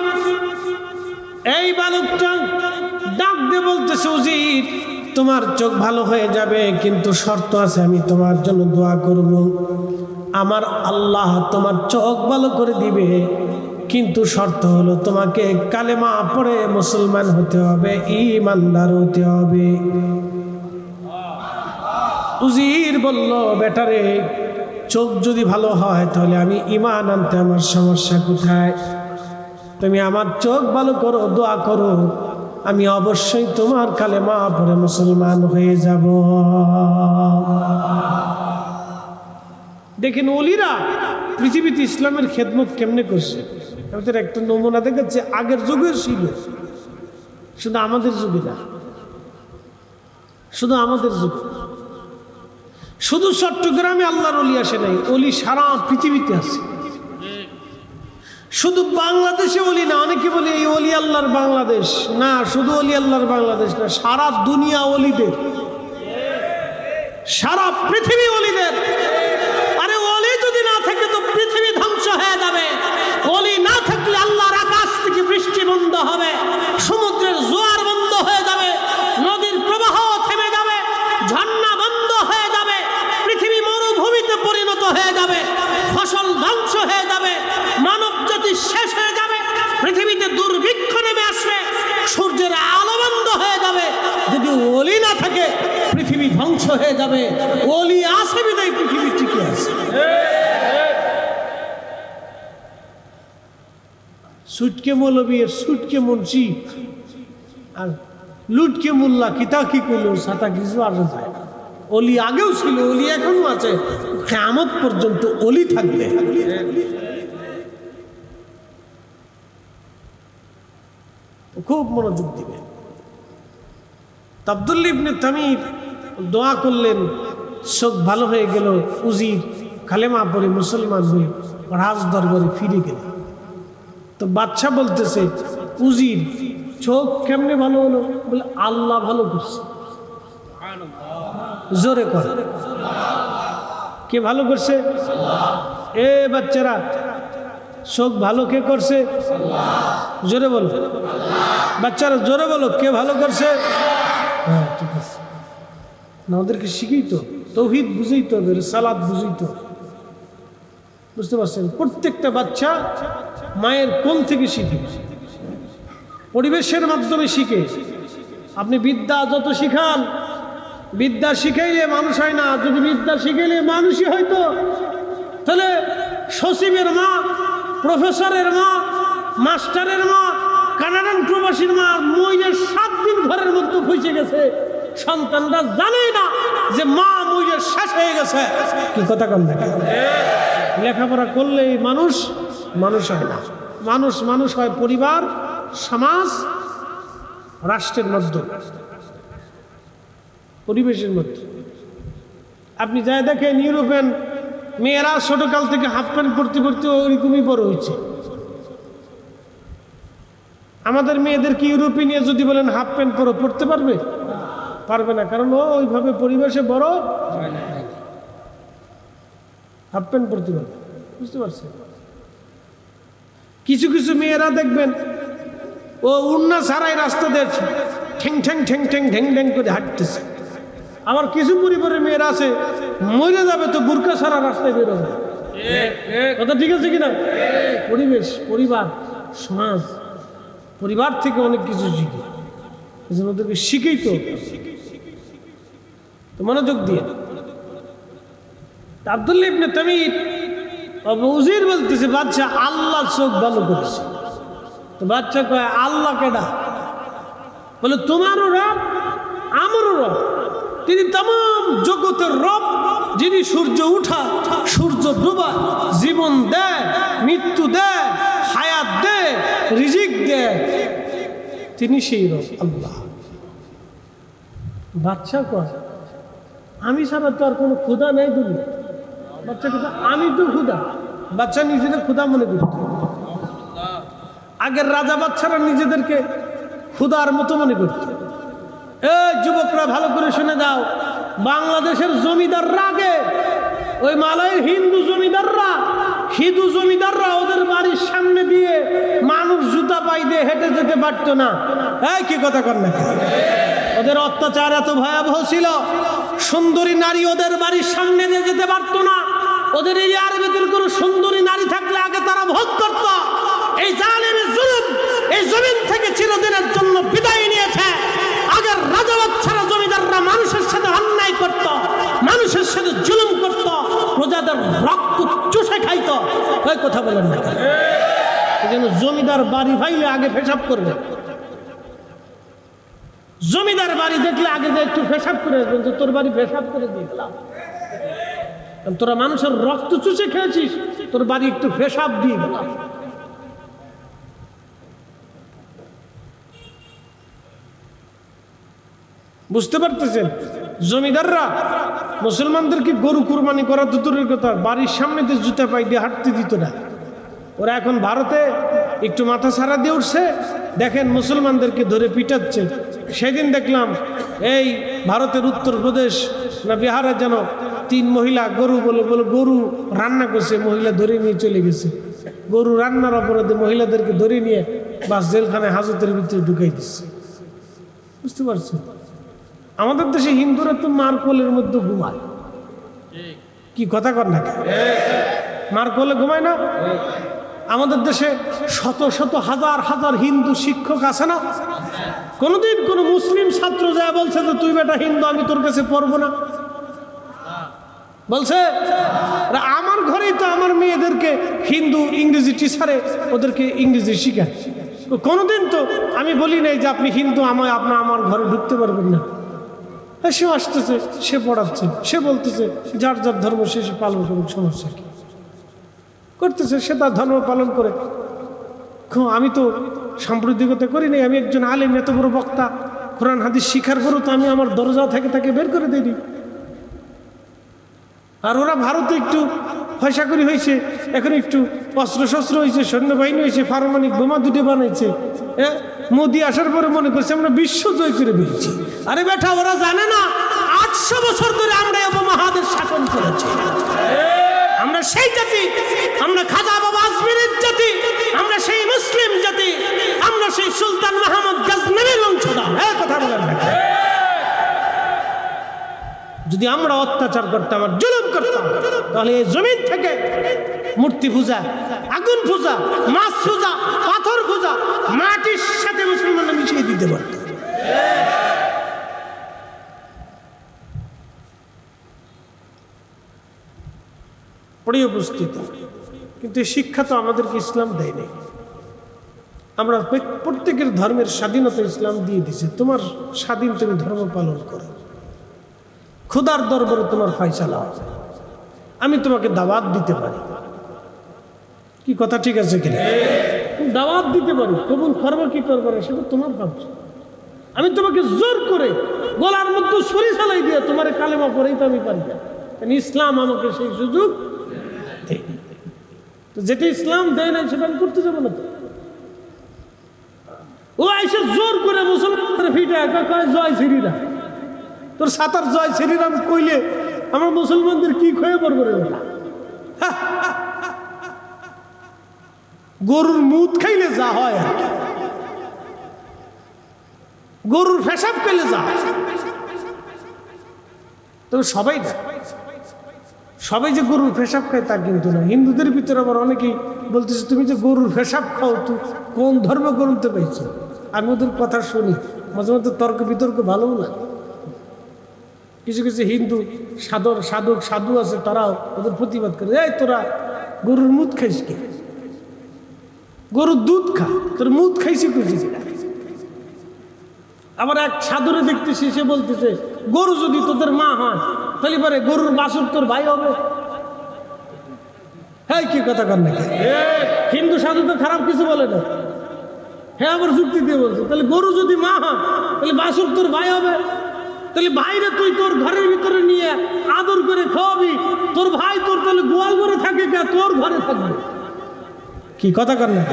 এই বালকটা ডাক দিয়ে বলতেছে, উজির তোমার চোখ ভালো হয়ে যাবে, কিন্তু শর্ত আছে, আমি তোমার জন্য দোয়া করব। আমার আল্লাহ তোমার চোখ ভালো করে দিবে, কিন্তু শর্ত হলো তোমাকে কালেমা পড়ে মুসলমান হতে হবে, ঈমানদার হতে হবে। উজির বলল, বেটারে চোখ যদি ভালো হয় তাহলে আমি ঈমান আনতে আমার সমস্যা কোথায়? তুমি আমার চোখ ভালো করো, দোয়া করো, আমি অবশ্যই তোমার কালেমা পড়ে মুসলমান হয়ে যাব। দেখেন ওলিরা পৃথিবীতে ইসলামের খেদমত কেমনে করছে। আমাদের একটা নমুনা দেখাচ্ছে, আগের যুগের ছিল, শুধু আমাদের যুগে না, শুধু আমাদের যুগে। শুধু চট্টগ্রামে আল্লাহর ওলি আসে নাই, ওলি সারা পৃথিবীতে আছে। শুধু বাংলাদেশে ওলি না, অনেকে বলে এই ওলি আল্লাহর বাংলাদেশ না, শুধু ওলি আল্লাহর বাংলাদেশ না, সারা দুনিয়া ওলিদের, সারা পৃথিবী ওলিদের। আরে ওলি যদি না থাকে তো পৃথিবী ধ্বংস হয়ে যাবে। ওলি না থাকলে আল্লাহর আকাশ থেকে বৃষ্টি বন্ধ হবে, সমুদ্রের জোয়ার বন্ধ হয়ে যাবে, নদীর প্রবাহ থেমে যাবে, ঝর্ণা বন্ধ হয়ে যাবে, পৃথিবী মরুভূমিতে পরিণত হয়ে যাবে, ফসল ধ্বংস হয়ে যাবে, মানব জাতি শেষ হয়ে যাবে, পৃথিবীতে দুর্ভিক্ষ নেমে আসবে, সূর্যের আলো বন্ধ হয়ে যাবে। যদি ওলি না থাকে পৃথিবী ধ্বংস হয়ে যাবে। ওলি আছে বিদায় পৃথিবী টিকে আছে। সুটকে মৌলবী, সুটকে মুন্সি, আর লুটকে মোল্লা, কিতা কি করলো সাতা কিছু আসা যায় না। ওলি আগেও ছিল, ওলি এখনো আছে, কিয়ামত পর্যন্ত ওলি থাকবে। খুব মনোযোগ দিবে। আব্দুল্লাহ ইবনে তামির দোয়া করলেন, চোখ ভালো হয়ে গেল। উজির কালেমা পড়ে মুসলমান হয়ে রাজ দরবারে ফিরে গেল। তো বাদশা বলতেছে, উজির চোখ কেমনে ভালো হলো? বলে আল্লাহ ভালো করছে। জোরে কর, কে ভালো করছে? এ বাচ্চারা, চোখ ভালো কে করছে? জোরে বলো বাচ্চারা, জোরে বলো, কে ভালো করছে? হ্যাঁ ঠিক আছে, না ওদেরকে শিখেই তো, তৌহিদ বুঝেই তো হবে, সালাত বুঝেই তো, বুঝতে পারছেন? প্রত্যেকটা বাচ্চা মায়ের কোল থেকে শিখে, পরিবেশের মাধ্যমে শিখে। আপনি বিদ্যা যত শিখান, বিদ্যা শিখাইলে মানুষ হয় না। যদি বিদ্যা শিখাইলে মানুষই হয়তো, তাহলে সচিবের মা, প্রফেসরের মা, মাস্টারের মা, কানাডান প্রবাসীর মা মহিলার 7 দিন ঘরের মধ্যে পৌঁছে গেছে, সন্তানরা জানেই না যে মা মহিলার শেষ হয়ে গেছে। কি কথা কম দেখে, লেখাপড়া করলেই মানুষ মানুষ হয় না। মানুষ মানুষ হয় পরিবার, সমাজ, রাষ্ট্রের মধ্যে, পরিবেশের মধ্যে। আপনি যাই দেখেন ইউরোপিয়ান মেয়েরা ছোটকাল থেকে হাফ প্যান্ট পরতে পরতে ওইরকমই বড় হয়েছে। আমাদের মেয়েদেরকে ইউরোপে নিয়ে যদি বলেন হাফ প্যান্ট পরো, পড়তে পারবে? পারবে না, কারণ ও ওইভাবে পরিবেশে বড় হাফ প্যান্ট পরতে পারবে। বুঝতে পারছেন? কিছু কিছু মেয়েরা দেখবেন ও উন্না ছাড়াই রাস্তা দেখছে, ঠ্যাং ঠ্যাং ঠ্যাং ঠ্যাং ঠ্যাং ঠ্যাং করে হাঁটতেছে। আবার কিছু পরিবারের মেয়েরা আছে, মরে যাবে তো বুরকা ছাড়া রাস্তায় বেরোবে। কথা ঠিক আছে কিনা? পরিবেশ, পরিবার, সমাজ, পরিবার থেকে অনেক কিছু শিখে, ওদেরকে শিখেই তো মনোযোগ দিয়ে। আব্দুল্লাহ ইবনে তামির উজির বলতেছে, বাদশা আল্লাহ চোখ ভালো করেছে। তো বাদশা কয়, আল্লাহ কেডা? বলে তোমারও রব, আমারও রব, তিনি তামাম জগতের রব, যিনি সূর্য উঠা সূর্য ডোবা, জীবন দেয়, মৃত্যু দেয়, হায়াত দেয়, রিজিক দেয়, তিনি সেই রব আল্লাহ। বাচ্চা কয়, আমি ছাড়া তো আর কোনো ক্ষুধা নেই দুনিয়া। বাচ্চা কথা, আমি তো ক্ষুধা। বাচ্চা নিজেদের ক্ষুধা মনে করত। আগের রাজা বাচ্চারা নিজেদেরকে ক্ষুধার মতো মনে করত। যুবকরা ভালো করে শুনে যাও, বাংলাদেশের জমিদাররা আগে, ওই মালয়ের হিন্দু জমিদাররা হিন্দু জমিদাররা ওদের বাড়ির সামনে দিয়ে মানুষ জুতা পাই দিয়ে হেঁটে যেতে পারতো না। এই কি কথা কর না, ওদের অত্যাচার এত ভয়াবহ ছিল, সুন্দরী নারী ওদের বাড়ির সামনে দিয়ে যেতে পারতো না। ওদের এরিয়ার ভিতরে কোনো সুন্দরী নারী থাকলে আগে তারা ভোগ করত। এই জালেমের জুলুম এই জমিন থেকে চিরদিনের জন্য বিদায় নিয়েছে। আগের রাজাবাচ্চারা জমিদাররা মানুষের সাথে অন্যায় করত, মানুষের সাথে জুলুম করত, প্রজাদের রক্ত চুষে খাইত। ওই কথা বলেন না কেন? এই জন্য জমিদার বাড়ি ভাইলে আগে পেশাব করবে। জমিদার বাড়ি দেখলে আগে যে একটু পেশাব করে আসবেন, যে তোর বাড়ি পেশাব করে দিয়ে গেলাম। তোরা মানুষের রক্ত চুষে খেয়েছিস, তোর বাড়ি একটু পেশাব দিয়ে গেলাম। বুঝতে পারতেছেন? জমিদাররা মুসলমানদেরকে গরু কুরবানি করা তো দূরের কথা, বাড়ির সামনে দিয়ে জুতা পাই দিয়ে হাঁটতে দিত না। ওরা এখন ভারতে একটু মাথা ছাড়া দিয়ে উঠছে, দেখেন মুসলমানদেরকে ধরে পিটাচ্ছে। সেদিন দেখলাম এই ভারতের উত্তরপ্রদেশ না বিহারে যেন 3 মহিলা গরু বলে গরু রান্না করছে, মহিলা ধরে নিয়ে চলে গেছে। গরু রান্নার অপরাধে মহিলাদেরকে ধরে নিয়ে বাস জেলখানায় হাজতের ভিতরে ঢুকাই দিচ্ছে। বুঝতে পারছেন? আমাদের দেশে হিন্দুরা তো মার কোলের মধ্যে ঘুমায়। কি কথা কর না, মার কোলে ঘুমায় না? আমাদের দেশে শত শত হাজার হাজার হিন্দু শিক্ষক আছে না? কোনদিন কোন মুসলিম ছাত্র যায় বলছে যে তুই বেটা হিন্দু, আমি তোর কাছে পড়বো না? বলছে? আমার ঘরেই তো আমার মেয়েদেরকে হিন্দু ইংরেজি টিচারে ওদেরকে ইংরেজি শিখায়। কোনোদিন তো আমি বলি নাই যে আপনি হিন্দু, আপনি আমার ঘরে ঢুকতে পারবেন না। সে আসতেছে, সে পড়াচ্ছে, সে বলতেছে যার যার ধর্ম সে পালন করুক, সমস্যা কি? করতেছে, সে তার ধর্ম পালন করে। আমি তো সাম্প্রদায়িকতা করি নাই, আমি একজন আলেম, এত বড় বক্তা, কোরআন হাদিস শিখার পরও তো আমি আমার দরজা থেকে তাকে বের করে দিইনি। আর ওরা ভারতে একটু পয়সা করি হয়েছে, এখন একটু অস্ত্র শস্ত্র হয়েছে, সৈন্যবাহিনী হয়েছে, পারমাণবিক বোমা 2টে বানাইছে। মোদি আসার পরে মনে করছে আমরা বিশ্ব জয় করে বেরিয়েছি। আরে বেটা, ওরা জানে না 800 বছর ধরে আমরা উপমহাদেশ শাসন করেছি। আমরা সেই জাতি, আমরা খাজা বাবা আজমিরের জাতি, আমরা সেই মুসলিম জাতি, আমরা সেই সুলতান মাহমুদ গজনবীর বংশধর। কথা বলেন না? যদি আমরা অত্যাচার করতাম আর জুলুম করতাম, তাহলে এই জমিন থেকে মূর্তি পূজা, আগুন পূজা, মাছ পূজা, পাথর পূজা মাটির সাথে মুসলমানরা মিশিয়ে দিতে পারত। প্রিয় উপস্থিতি, কিন্তু এই শিক্ষা তো আমাদেরকে ইসলাম দেয় নাই। আমরা প্রত্যেকের ধর্মের স্বাধীনতা ইসলাম দিয়ে দিছে। তোমার স্বাধীন, তুমি ধর্ম পালন করো, খোদার দরবারে তোমার ফয়সালা হবে। আমি তোমাকে দাওয়াত দিতে পারি, কি কথা ঠিক আছে কিনা? দাওয়াত দিতে পারি, কবুল করবো কি করবো না সেটা তোমার ভাবছো। আমি তোমাকে জোর করে গলার মধ্যে ছুরি চালাই দিয়ে তোমার কালেমা পড়েই তো আমি পারি না। ইসলাম আমাকে সেই সুযোগ দেয়। তো যেটা ইসলাম দেয় না সেটা আমি করতে যাবো না। তো ও এসে জোর করে মুসলমানদের ফিটে কয় জয় শ্রীরাম। তোর সাতার জয় শ্রীরাম কইলে আমার মুসলমানদের কি খয়ে পড়বে রে? গরুর মুত খাইলে যা হয়, গরুর পেশাব খাইলে যা হয়, তবে সবাই না, সবাই যে গরুর পেশাব খায় তা কিন্তু না। হিন্দুদের ভিতরে আবার অনেকেই বলতেছে তুমি যে গরুর পেশাব খাও, তুই কোন ধর্ম গ্রন্থে পাইছো? আমি ওদের কথা শুনি, মাঝে মধ্যে তর্ক বিতর্ক ভালোও লাগে। কিছু কিছু হিন্দু সাধু আছে, তারাও ওদের প্রতিবাদ করে, এই তোরা গরুর মুদ খাইস কে? গরুর দুধ খা, তোর মুদ খাইছি খুঁজি। আবার এক সাধুরে দেখতেছি, সে বলতেছে গরু যদি তোদের মা হয় তাহলে পরে গরুর বাছুর তোর ভাই হবে। হ্যাঁ, কি কথা কর নাকি? হিন্দু সাধু তো খারাপ কিছু বলে না। হ্যাঁ, আবার যুক্তি দিয়ে বলছে তাহলে গরু যদি মা হয় তাহলে বাছুর তোর ভাই হবে। তাহলে ভাইরে তুই তোর ঘরের ভিতরে নিয়ে আদর করে খাওয়াবি, তোর ভাই তোর তাহলে গোয়াল ঘরে থাকে কে? তোর ঘরে থাকবে। কি কথা কর না?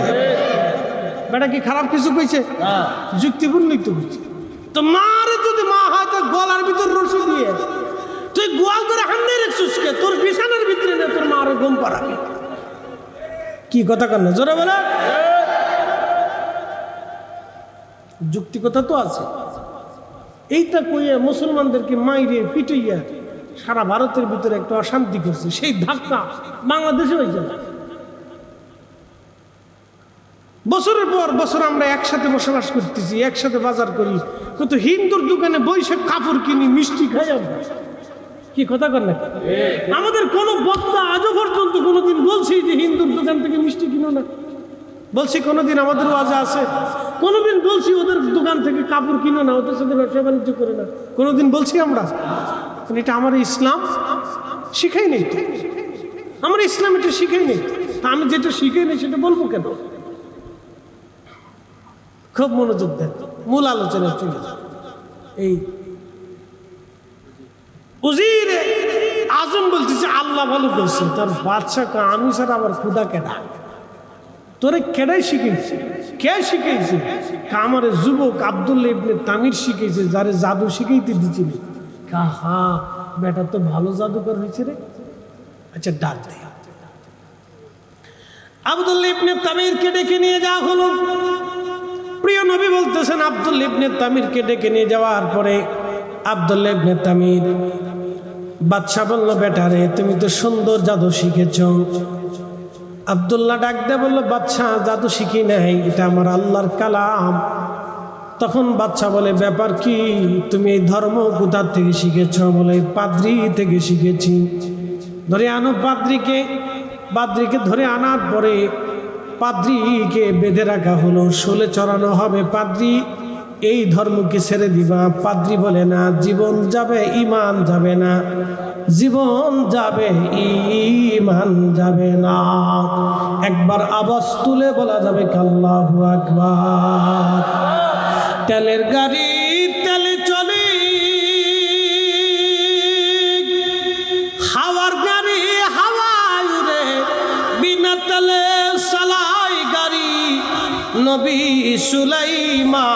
বেটা কি খারাপ কিছু কইছে? যুক্তিপূর্ণই তো কইছে। তো মারে যদি মা হয় তো গলার ভিতর রশি দিয়ে তুই গোয়াল করে হামনে রেখছিস কে? তোর বিছানার ভিতরে না তোর মারে ঘুম পাড়াবি। কি কথা কেন জোরে বলে? যুক্তি কথা তো আছে। এইটা কইয়া মুসলমানদেরকে মাইরে পিটাইয়া সারা ভারতের ভিতরে একটা অশান্তি করছে, সেই ধাক্কা বাংলাদেশে হয়েছে না। বছরের পর বছর আমরা একসাথে বসবাস করতেছি, একসাথে বাজার করি, কত হিন্দুর দোকানে বৈশে কাপড় কিনি, মিষ্টি খাই আমরা। কি কথা কর না? আমাদের কোনো বক্তা আজও পর্যন্ত কোনোদিন বলছি যে হিন্দুর দোকান থেকে মিষ্টি কিনো না? বলছি কোনোদিন? আমাদের ওয়াজে আছে কোনোদিন বলছি ওদের দোকান থেকে কাপড় কিনো না, ওদের সাথে ব্যবসা বাণিজ্য করে না? কোনোদিন বলছি আমরা? এটা আমার ইসলাম শিখাই নেই, আমার ইসলাম এটা শিখাই নেই। তা আমি যেটা শিখাই নেই সেটা বলবো কেন? খুব মনোযোগ দেন, মূল আলোচনায় চলে যান। এই উজির আজম বলতেছে আল্লাহ ভালো করছে, তার বাদশা আমি ছাড়া আবার খুদা কেডা? তোরে কেডাই শিখেছে? কে শিখেছে? আমার যুবক আব্দুল্লাহ ইবনে তামির শিখেছে, যারে জাদু শিখাইতে দিচ্ছিল। হা বেটা তো ভালো জাদুকর হয়েছে রে। আচ্ছা ডাক দে। আব্দুল্লাহ ইবনে তামিরকে ডেকে নিয়ে যাওয়া হলো। প্রিয় নবী বলতেছেন আব্দুল্লাহ ইবনে তামিরকে ডেকে নিয়ে যাওয়ার পরে আব্দুল্লাহ ইবনে তামির বাদশা বলল, বেটা রে তুমি তো সুন্দর জাদু শিখেছ। আব্দুল্লাহ ডাক দিয়ে বলল, বাদশা জাদু শিখি নাই, এটা আমার আল্লাহর কালাম। তখন বাদশা বলে, ব্যাপার কি? তুমি এই ধর্ম কোথা থেকে শিখেছ? বলে পাদ্রি থেকে শিখেছি। ধরে আনো পাদ্রিকে। পাদ্রিকে ধরে আনার পরে পাদ্রিকে বেঁধে রাখা হলো, শুলে চড়ানো হবে। পাদ্রি এই ধর্মকে ছেড়ে দিবা? পাদ্রি বলে না, জীবন যাবে ঈমান যাবে না, জীবন যাবে ঈমান যাবে না। একবার আওয়াজ তুলে বলা যাবে আল্লাহু আকবার। তেলের গাড়ি তেলে চলে, হাওয়ার গাড়ি হাওয়ায় উড়ে, বিনা তেলে চালাই গাড়ি নবী সুলাইমান।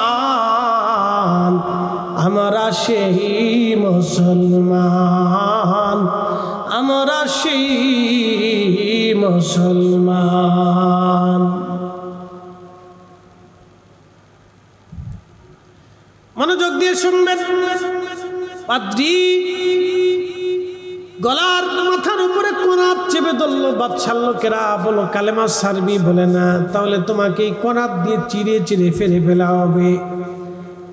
আমরা সেই মুসলমান, আমরা সেই মুসলমান। মনোযোগ দিয়ে শুনবেন। পাদ্রী গলার মাথার উপরে কোনাত চেপে ধরল। বাদশার লোকেরা বলো কালেমা সারবি? বলে না। তাহলে তোমাকে এই কোনাত দিয়ে চিরে চিরে ফেলে ফেলা হবে।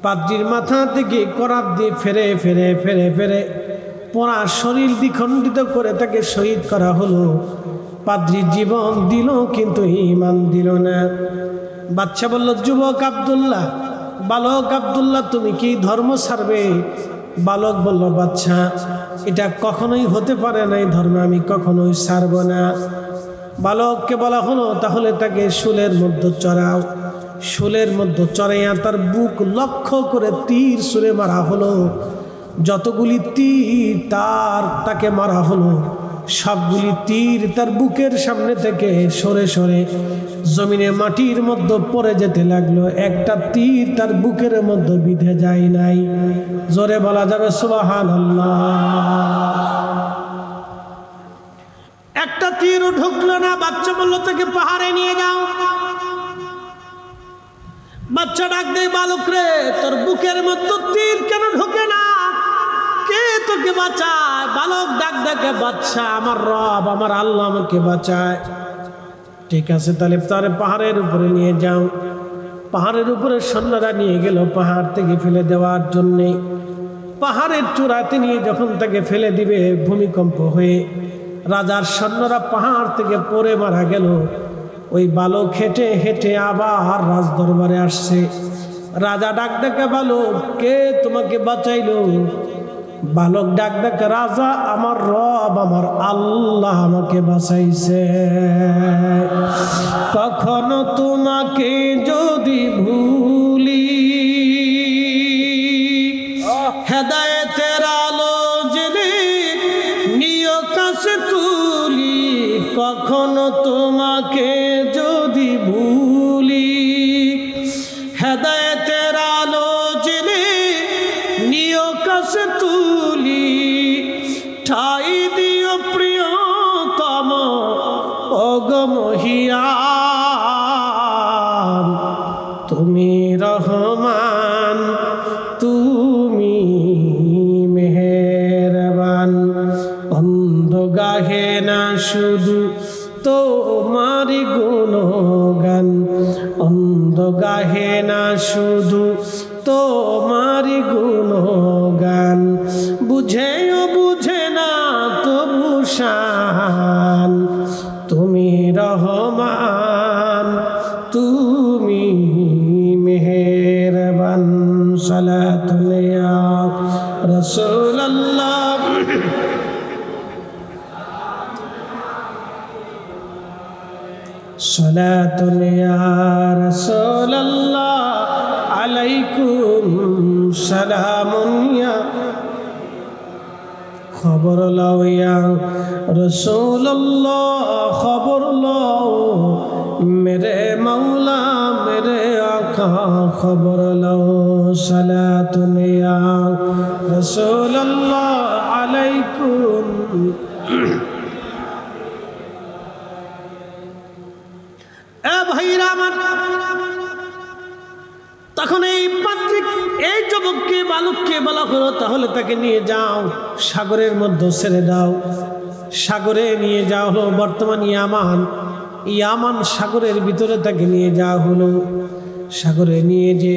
পাদ্রির মাথা থেকে কোনাত দিয়ে ফেরে ফেরে ফেরে ফেরে পোড়া শরীর দ্বিখণ্ডিত করে তাকে শহীদ করা হলো। পাদ্রি জীবন দিল কিন্তু ঈমান দিল না। বাদশা বলল, যুবক আব্দুল্লাহ, বালক আব্দুল্লাহ, তুমি কি ধর্ম ছাড়বে? বালক বলল, বাদশা এটা কখনোই হতে পারে না, এই ধর্ম আমি কখনোই ছাড়ব না। বালককে বলা হলো, তাহলে তাকে শুলের মধ্যে চড়াও। শুলের মধ্যে চড়াইয়া তার বুক লক্ষ্য করে তীর ছুঁড়ে মারা হলো। যতগুলি তীর তাকে মারা হলো, সবগুলি তীর তার বুকের সামনে থেকে সরে সরে জমিনে মাটির মধ্যে পড়ে যেতে লাগলো। একটা তীর তার বুকের মধ্যে বিঁধে যায় নাই। জোরে বলা যাবে সুবহানাল্লাহ। একটা তীরও ঢুকলো না। বাচ্চা বলল, তাকে পাহাড়ে নিয়ে যাও। বাচ্চা ডাক দেয়, বালক রে, তোর বুকের মধ্যে তীর কেন ঢোকে না? কে তোকে বাঁচায়? বালক ডাক ডাকে, বাচ্চা আমার রব, আমার আল্লাহ আমাকে বাঁচায়। ঠিক আছে, তাহলে তারে পাহাড়ের উপরে নিয়ে যাও। পাহাড়ের উপরে সৈন্যরা নিয়ে গেল পাহাড় থেকে ফেলে দেওয়ার জন্যে। পাহাড়ের চূড়াতে নিয়ে যখন তাকে ফেলে দিবে, ভূমিকম্প হয়ে রাজার সৈন্যরা পাহাড় থেকে পড়ে মারা গেল। ওই বালক হেঁটে হেঁটে আবার রাজ দরবারে আসছে। রাজা ডাক ডাকে, বালক কে তোমাকে বাঁচাইল? বালক ডাক ডাকে, রাজা আমার রব, আমার আল্লাহ আমাকে বাঁচাইছে। কখনো তোমাকে যদি ভুলি, হেদায়েতের আলো জেনে নিয় কাছে তুলি। কখনো তোমাকে যদি ভুলি, হেদায়েতের আলো জেনে নিয় কাছে তুলি। ঠাই দিও প্রিয়তম ওগো মহিয়া, শুধু তোমারি গুণগান, অন্ধ গাহে না শুধু তোমারি গুণগান, বুঝেও বুঝে না তবু শান, তুমি রহমান তুমি মেহেরবান। সালাতুন ইয়া রাসূলুল্লাহ, সালাতুন ইয়া রাসূলুল্লাহ, আলাইকুম সালামুন ইয়া, খবর লও ইয়া রাসূলুল্লাহ, খবর লও মেরে মাওলা মেরে আকা, খবর লও। সালাতুন ইয়া রাসূলুল্লাহ, আলাইকুম। ভাইরা আমার, তখন এই পাত্রিক এই যুবককে বালককে বলা হলো, তাহলে তাকে নিয়ে যাও সাগরের মধ্যে ছেড়ে দাও। সাগরে নিয়ে যাওয়া হলো, বর্তমান ইয়ামান সাগরের ভিতরে তাকে নিয়ে যাওয়া হলো। সাগরে নিয়ে যে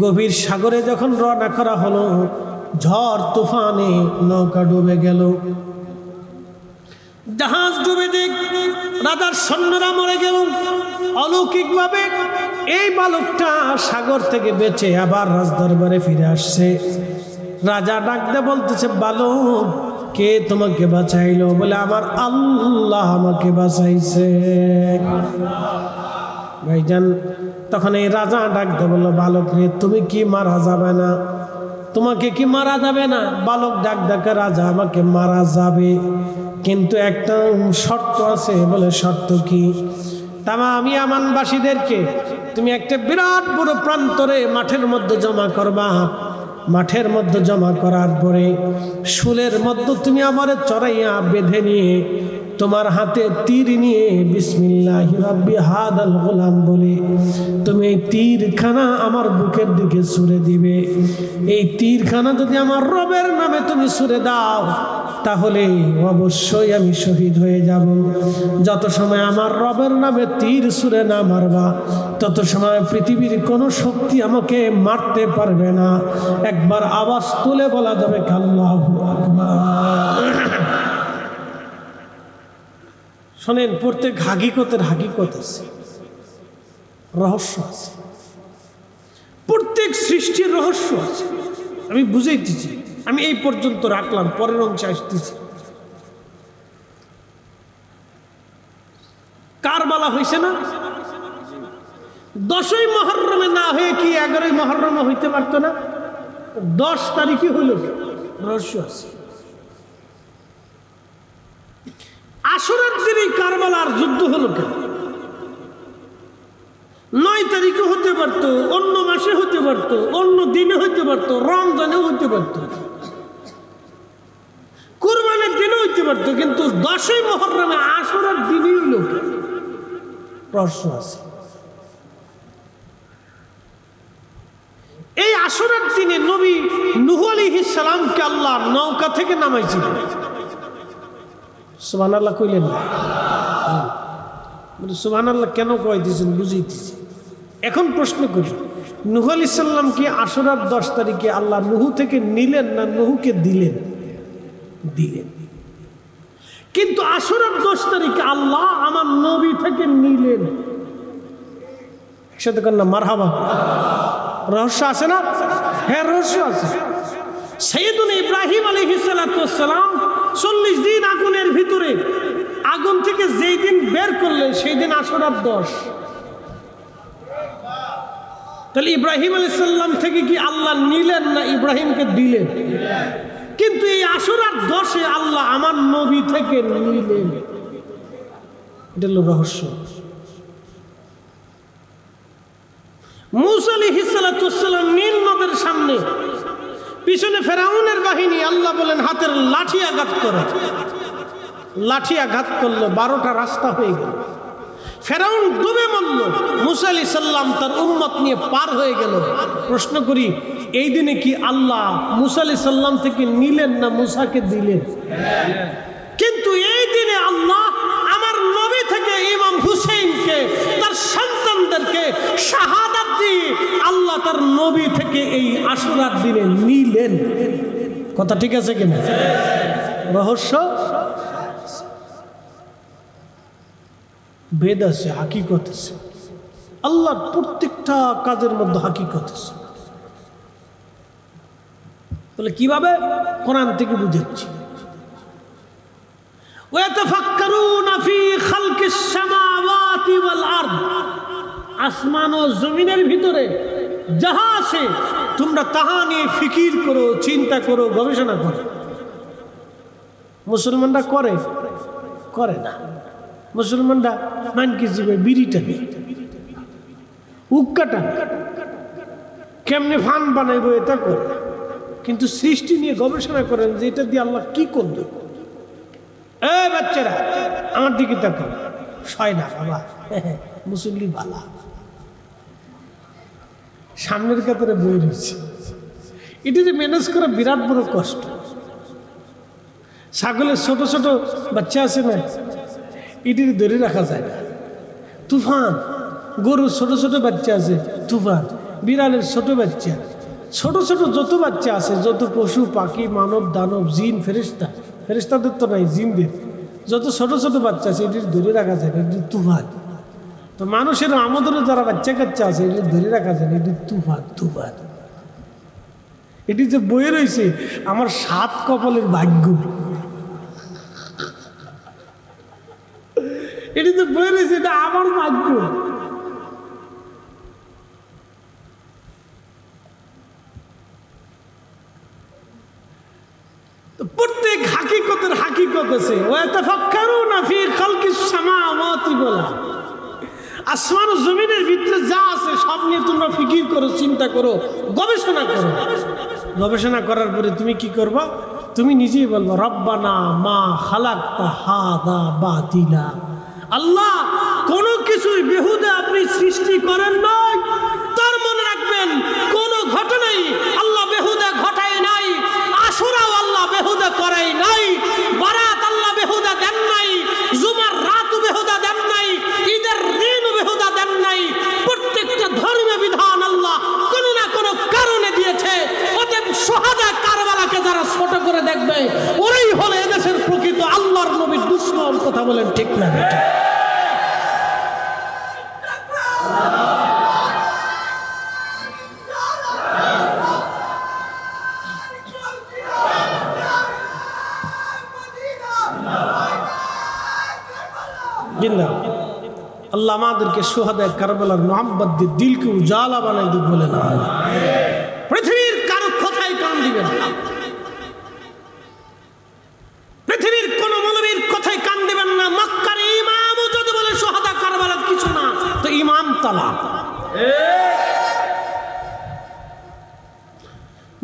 গভীর সাগরে যখন রওনা করা হলো, ঝড় তুফানে নৌকা ডুবে গেল, জাহাজ ডুবে দিক, রাজার সৈন্যরা মরে গেল। অলৌকিকভাবে এই বালকটা সাগর থেকে বেঁচে আবার রাজদরবারে ফিরে আসছে। রাজা ডাকতে বলতেছে, বালক কে তোমাকে বাঁচাইলো? বলে, আমার আল্লাহ আমাকে বাঁচাইছে। ভাইজান, তখন এই রাজা ডাকতে বললো, বালক রে তুমি কি মারা যাবে না? তোমাকে কি মারা যাবে না? বালক ডাক ডাকে, রাজা আমাকে মারা যাবে, কিন্তু একটা শর্ত আছে। বলে, শর্ত কি? আমি ইয়ামানবাসীদেরকে তুমি একটা বিরাট বড় প্রান্তরে মাঠের মধ্যে জমা করবা। মাঠের মধ্যে জমা করার পরে শুলের মধ্যে তুমি আমারে চড়াইয়া বেঁধে নিয়ে তোমার হাতে তীর নিয়ে বিসমিল্লাহি রাব্বি হাদাল গোলাম বলে তুমি এই তীরখানা আমার বুকের দিকে ছুঁড়ে দিবে। এই তীরখানা যদি আমার রবের নামে তুমি ছুঁড়ে দাও, তাহলে অবশ্যই আমি শহীদ হয়ে যাব। যত সময় আমার রবের নামে তীর ছুঁড়ে না মারবা, তত সময় পৃথিবীর কোনো শক্তি আমাকে মারতে পারবে না। একবার আওয়াজ তুলে বলা যাবে আল্লাহু আকবার। শোনেন, প্রত্যেক হাকিকত আছে, রহস্য আছে, প্রত্যেক সৃষ্টির রহস্য আছে। আমি বুঝাইতেছি, আমি এই পর্যন্ত রাখলাম, পরের অংশে আসতেছি। কারবালা হয়েছে না? 10ই মুহররমে না হয়ে কি 11ই মুহররমে হইতে পারতো না? 10 তারিখে হইল, রহস্য আছে। আশুরার দিনই কারবালার যুদ্ধ হলো কেন? 9 তারিখে হতে পারত, অন্য মাসে হতে পারত, অন্য দিনে হতে পারত, রমজানে হতে পারত, কুরবানের দিনে হতে পারত, কিন্তু 10ই মুহররমে আশুরার দিনই হইল কেন? রহস্য আছে। এই আশুরার দিনে নবী নূহ আলাইহিস সালামকে আল্লাহ নৌকা থেকে নামাইছিলেন। সুবহানাল্লাহ কইলেন না? সুবহানাল্লাহ কেন কয় দিয়েছেন বুঝাইতেছি। এখন প্রশ্ন করি, নূহ আলাইহিস সালাম কি আশুরার 10 তারিখে আল্লাহ নূহ থেকে নিলেন না নূহকে দিলেন? দিলেন। কিন্তু আশুরার 10 তারিখে আল্লাহ আমার নবী থেকে নিলেন। একসাথে কর না মারহাবা। রহস্য আছে না? হ্যাঁ, রহস্য আছে। সাইয়েদুনা ইব্রাহিম আলাইহিস সালাতু ওয়াস সালাম 40 দিন আগুনের ভিতরে, আগুন থেকে যেই দিন বের করলেন সেই দিন আশুরার 10। তাহলে ইব্রাহিম আলাইহিস সালাম থেকে কি আল্লাহ নিলেন না ইব্রাহিমকে দিলেন? কিন্তু এই আশুরার 10-এ আল্লাহ আমার নবী থেকে নিলেন। এটা হলো রহস্য। মূসা আলাইহিস সালাতু ওয়াস সালাম নীল নদের সামনে, পিছনে ফেরাউনের বাহিনী, আল্লাহ বলেন হাতের লাঠি আঘাত করে। লাঠি আঘাত করলো, 12টা রাস্তা হয়ে গেল। ফেরাউন ডুবে মরল, মূসা আলাইহিস সালাম তার উম্মত নিয়ে পার হয়ে গেল। প্রশ্ন করি, এই দিনে কি আল্লাহ মূসা আলাইহিস সালাম থেকে নিলেন না মূসাকে দিলেন? কিন্তু এই দিনে আল্লাহ শাহাদাত দিয়ে আল্লাহ তার নবী থেকে এই আশুরার দিনে নিলেন। কথা ঠিক আছে কিনা? রহস্য বেদ আছে, হাকিকত আছে। আল্লাহর প্রত্যেকটা কাজের মধ্যে হাকিকত আছে। বলে কিভাবে? কোরআন থেকে বুঝাচ্ছি। ওয়াতাফাক্কারুনা ফি খালকিস সামাওয়াতি ওয়াল আরদ, আসমান ও জমিনের ভিতরে যাহা আছে তোমরা তাহা নিয়ে ফিকির করো, চিন্তা করো, গবেষণা করো। মুসলমানরা করে? করে না। মুসলমানরা মানকি জীবে বিড়িটা নেই, উক্কাটা কেমনে ফান বানাইবো এটা করে, কিন্তু সৃষ্টি নিয়ে গবেষণা করেন যে এটা দিয়ে আল্লাহ কি করবে। বাচ্চারা আমার দিকে তাকাও, শয় না বাবা, মুসল্লি বালা সামনের কাতারে বই রয়েছে। এটা যে ম্যানেজ করা বিরাট বড় কষ্ট। ছাগলের ছোট ছোট বাচ্চা আছে না, এটি ধরে রাখা যায় না, তুফান। গরুর ছোট ছোট বাচ্চা আছে, তুফান। বিড়ালের ছোট বাচ্চা, ছোট ছোট যত বাচ্চা আছে, যত পশু পাখি মানব দানব জিন ফেরেশতা, ফেরেশতাদের তো নাই, জিনদের যত ছোট ছোট বাচ্চা আছে এটি ধরে রাখা যায় না, এটি তুফান। তো মানুষের আমাদেরও যারা বাচ্চা কাচ্চা আছে এটি ধরে রাখা যায় না, এটি তুফান। তুফান এটি যে বয়ে রয়েছে আমার 7 কপালের ভাগ্য, এটি যে বয়ে রয়েছে এটা আমার ভাগ্য। প্রত্যেক হাকিকতের হাকিকত আছে। ওয়াতাফাক্কারুনা ফি খালকিস সামাওয়াতি ওয়াল আরদ, আসমান ও জমিনের ভিতরে যা আছে সব নিয়ে তোমরা ফিকির করো, চিন্তা করো, গবেষণা করো। গবেষণা করার পরে তুমি কি করবা? তুমি নিজেই বলবো রব্বানা মা খালাকতা হাদা বাতিলা। আল্লাহ, কোনো কিছুই বেহুদা আপনি সৃষ্টি করেন নাই। তার মনে রাখবেন কোন ঘটনাই আল্লাহ বেহুদা ঘটায় নাই। আশুরাও আল্লাহ বেহুদা করাই নাই, বারাত আল্লাহ বেহুদা দেন নাই, জুমার রাতও বেহুদা দেন নাই, ঈদের দিনও বেহুদা দেন নাই। প্রত্যেকটা ধর্মীয় বিধান আল্লাহ কোনো না কোনো কারণে দিয়েছে। অতএব শাহাদা কারবালাকে যারা ছোট করে দেখবে ওরাই হলো এদেশের প্রকৃত আল্লাহর নবীর দুশমন। কথা বলেন ঠিক না বেটা? আল্লাহ আমাদেরকে সুহাদায়ে কারবালার মোহাব্বত দিয়ে দিলকে উজালা বানাই দিক বলে না। পৃথিবীর কারো কথাই কান দিবেন না, পৃথিবীর কোন মৌলবীর কথাই কান দিবেন না। মক্কার ইমামও যদি বলে সুহাদা কারবালার কিছু না, তো ইমাম তালা।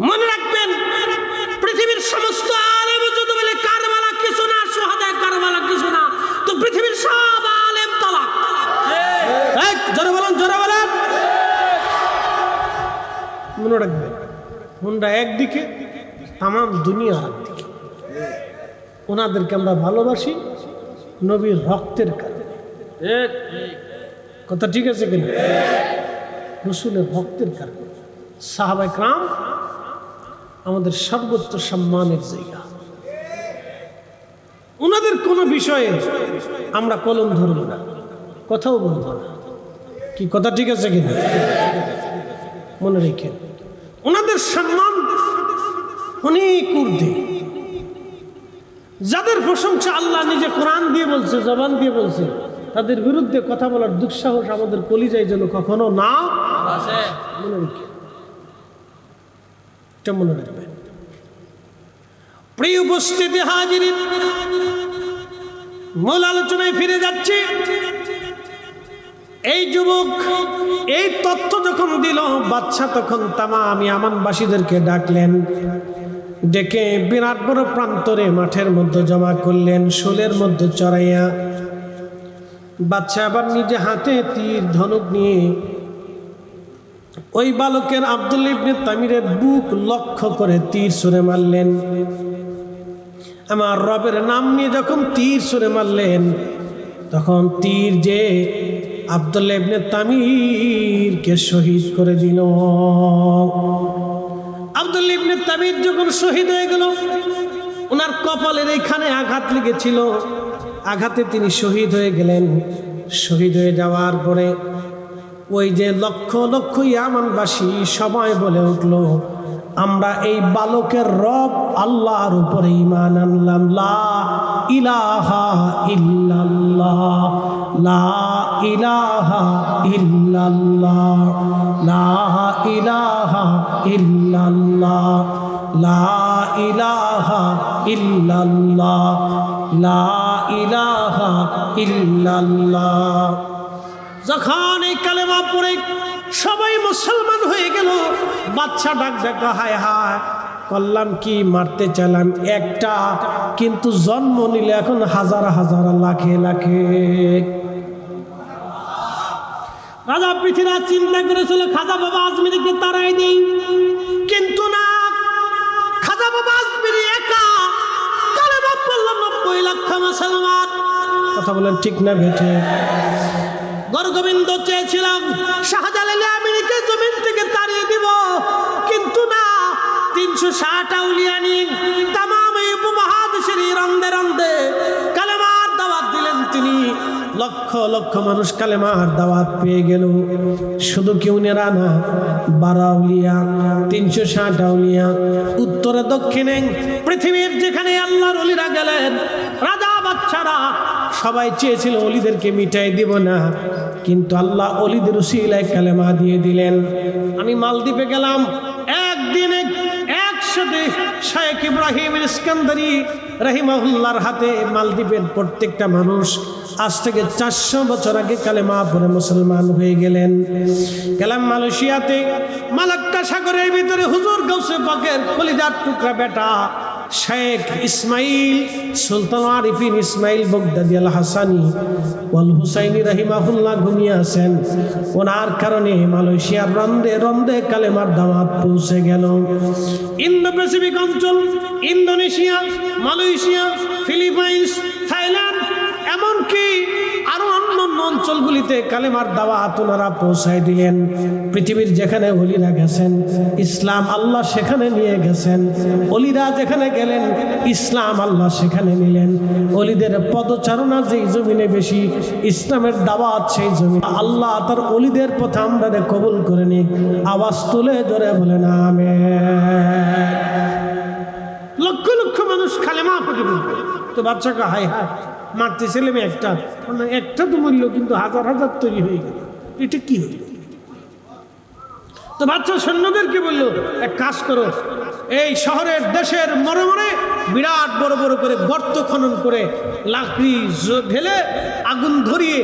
মনে রাখবেন, পৃথিবীর সমস্ত আলেম যদি বলে কারবালা কিছু না, সুহাদা কারবালা কিছু না, তো পৃথিবীর সব আলেম তালাক। জোরে বলেন, জোরে বলেন। মনে রাখবেন, ওনারা একদিকে, তাম দুনিয়া একদিকে। ওনাদেরকে আমরা ভালোবাসি নবীর রক্তের কারণে। কথা ঠিক আছে কিনা? রসুলের রক্তের কারণে। সাহাবায়ে কেরাম আমাদের সর্বোচ্চ সম্মানের জায়গা। ওনাদের কোনো বিষয়ে আমরা কলম ধরব না, কথাও বলব না। কি কথা ঠিক আছে কিনা? মনে রেখেন, ওনাদের সম্মান অনেক ঊর্ধ্বে। যাদের প্রশংসা আল্লাহ নিজে কোরআন দিয়ে বলছে, জবান দিয়ে বলছে, তাদের বিরুদ্ধে কথা বলার দুঃসাহস আমাদের কলিজায় যেন কখনো না আসে। মনে রেখে, এটা মনে রাখবেন। প্রিয় উপস্থিতি হাজিরিন, মূল আলোচনায় ফিরে যাচ্ছি। এই যুবক এই তথ্য যখন দিল, বাদশা তখন তামাম ইয়ামানবাসীদেরকে ডাকলেন, ডেকে বিরাট বড় প্রান্তরে মাঠের মধ্যে জমা করলেন, শোলের মধ্যে চড়াইয়া। বাদশা আবার নিজে হাতে তীর ধনুক নিয়ে ওই বালকের আব্দুল্লাহ ইবনে তামিরের বুক লক্ষ্য করে তীর ছুঁড়ে মারলেন। আমার রবের নাম নিয়ে যখন তীর ছুঁড়ে মারলেন, তখন তীর যে আব্দুল্লাহ ইবনে তামিরকে শহীদ করে দিল। আব্দুল্লাহ ইবনে তামির যখন শহীদ হয়ে গেল, ওনার কপালের এইখানে আঘাত লেগেছিল, আঘাতে তিনি শহীদ হয়ে গেলেন। শহীদ হয়ে যাওয়ার পরে ওই যে লক্ষ লক্ষ ইয়ামানবাসী সবাই বলে উঠল, আমরা এই বালকের রব আল্লাহর উপরে ঈমান আনলাম। লা ইলাহা ইল্লাল্লাহ, লা ইলাহা ইল্লাল্লাহ, লা ইলাহা ইল্লাল্লাহ, লা ইলাহা ইল্লাল্লাহ, লা ইলাহা ইল্লাল্লাহ। যখন এই কালেমা পড়ে সবাই মুসলমান হয়ে গেল, বাচ্চা ডাক ডাকা, হায় হায় করলাম কি, মারতে চাইলাম একটা, কিন্তু জন্ম নিলে এখন হাজার হাজার লাখে লাখে। রাজা পৃথ্বীরাজ চিন্তা করেছিল খাজা বাবা আজমিরিকে তারাই নেই, কিন্তু না, খাজা বাবা আজমিরি একা কালেমা পড়ল 90 লক্ষ মুসলমান। কথা বলেন ঠিক না বেঠে? গরগোবিন্দ চেয়েছিলাম শাহজালাল আমিরকে জমিন থেকে তাড়িয়ে দিব, কিন্তু না, 360 আউলিয়া নিন তামাম এই উপমহাদেশের রন্দে রন্দে কালেমার দাওয়াত দিলেন তিনি। লক্ষ লক্ষ মানুষ কালেমার দাওয়াত পেয়ে গেল। শুধু কেউ নেরা না, 12 আউলিয়া, 360 আউলিয়া, উত্তরে দক্ষিণে পৃথিবীর যেখানে আল্লাহর ওলিরা গেলেন, রাজা বাচ্চারা সবাই চেয়েছিল ওলিদেরকে মিটাই দিব না, কিন্তু আল্লাহ ওলিদের উসিলায় কালেমা দিয়ে দিলেন। আমি মালদ্বীপে গেলাম, একদিনে একসাথে শেখ ইব্রাহিম ইস্কান্দারি রাহিমাহুল্লাহর হাতে মালদ্বীপের প্রত্যেকটা মানুষ আজ থেকে 400 বছর আগে কালেমা পড়ে মুসলমান হয়ে গেলেন। গেলাম মালয়েশিয়াতে, মালাক্কা সাগরের ভিতরে হুজুর গাউসে পাকের কলিজার টুকরা বেটা শেখ ইসমাইল সুলতান আরিফিন ইসমাইল বগদাদি আল হাসানি ওয়াল হুসাইনি রাহিমাহুল্লাহ ঘুমিয়ে আছেন। ওনার কারণে মালয়েশিয়ার রন্দে রন্দে কালেমার দাওয়াত পৌঁছে গেল। ইন্দো প্যাসিফিক অঞ্চল, ইন্দোনেশিয়া, মালয়েশিয়া, ফিলিপাইন্স, থাইল্যান্ড, এমনকি আরো অন্যান্য অঞ্চলগুলিতে কালেমার দাওয়াত ওনারা পৌঁছায় দিলেন। পৃথিবীর যেখানে ওলিরা গেছেন, ইসলাম আল্লাহ সেখানে নিয়ে গেছেন। ওলিরা যেখানে গেলেন, ইসলাম আল্লাহ সেখানে নিলেন। ওলিদের পদচারণা যেই জমিনে বেশি, ইসলামের দাওয়াত সেই জমিনে। আল্লাহ তার ওলিদের পথে আমরা কবুল করে নিক। আওয়াজ তুলে জোরে বলেন আমিন। লক্ষ লক্ষ মানুষ কালেমা পড়ে বলবে, তো বাচ্চাকে হায় হায় মারতে ছেলে মেয়ে একটা তো মূল্য, কিন্তু হাজার হাজার তৈরি হয়ে গেল, এটা কি হইল? তো বাচ্চা সৈন্যদেরকে বললো, এক কাজ করো, এই শহরের দেশের মনে মনে বিরাট বড় বড় করে গর্ত খনন করে লাকড়ি ঢেলে আগুন ধরিয়ে,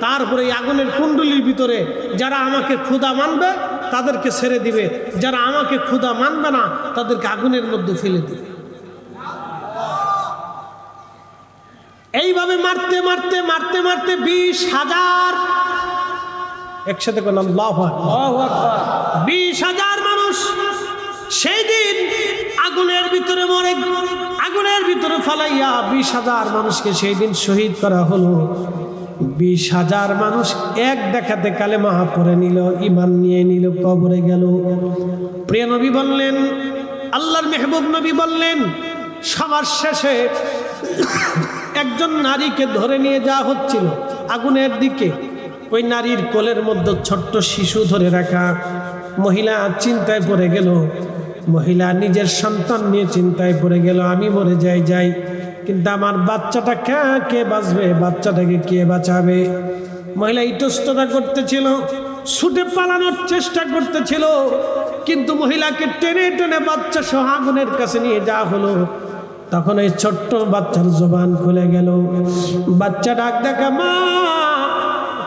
তারপরে এই আগুনের কুণ্ডলির ভিতরে যারা আমাকে ক্ষুধা মানবে তাদেরকে ছেড়ে দিবে, যারা আমাকে ক্ষুধা মানবে না তাদেরকে আগুনের মধ্যে ফেলে দিবে। এইভাবে মারতে মারতে মারতে মারতে 20,000, একসাথে কোন আল্লাহু আকবার, 20,000 মানুষ সেই দিন আগুনের ভিতরে মরে, আগুনের ভিতরে ফালাইয়া 20,000 মানুষকে সেই দিন শহীদ করা হলো। 20,000 মানুষ এক দেখাতে কালেমা পড়ে নিল, ঈমান নিয়ে নিল, কবরে গেল। প্রিয় নবী বললেন, আল্লাহর মেহবুব নবী বললেন, সবার শেষে একজন নারীকে ধরে নিয়ে যাওয়া হচ্ছিল আগুনের দিকে। ওই নারীর কোলের মধ্যে ছোট্ট শিশু ধরে রাখা। মহিলা চিন্তায় পড়ে গেল, মহিলা নিজের সন্তান নিয়ে চিন্তায় পড়ে গেল, আমি মরে যাই, কিন্তু আমার বাচ্চাটা কে বাঁচবে, বাচ্চাটাকে কে বাঁচাবে? মহিলা ইতস্ততা করতেছিল, ছুটে পালানোর চেষ্টা করতেছিল, কিন্তু মহিলাকে টেনে টেনে বাচ্চা সহ আগুনের কাছে নিয়ে যাওয়া হলো। তখন এই ছোট্ট বাচ্চার জবান খুলে গেল। বাচ্চা ডাক দেখা, মা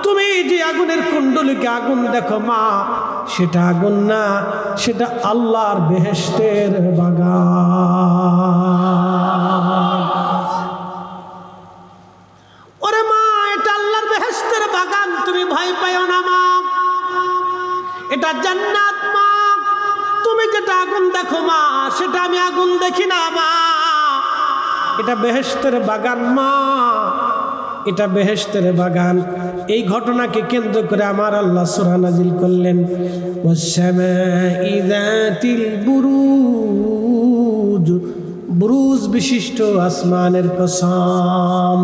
তুমি যে আগুনের কুণ্ডলীকে আগুন দেখো মা, সেটা আগুন না, সেটা আল্লাহর বেহেশতের বাগান। ওরে মা, এটা আল্লাহর বেহেশতের বাগান, তুমি ভয় পাইও না মা, এটা জান্নাত মা। তুমি যেটা আগুন দেখো মা, সেটা আমি আগুন দেখি না মা, এটা বেহেশতের বাগান মা। এটা বেহেশতের বাগান। এই ঘটনাকে কেন্দ্র করে আমার আল্লাহ সূরা নাজিল করলেন, ওয়াস-সামাই যাতিল বুরুজ, বুরুজ বিশিষ্ট আসমানের কসম,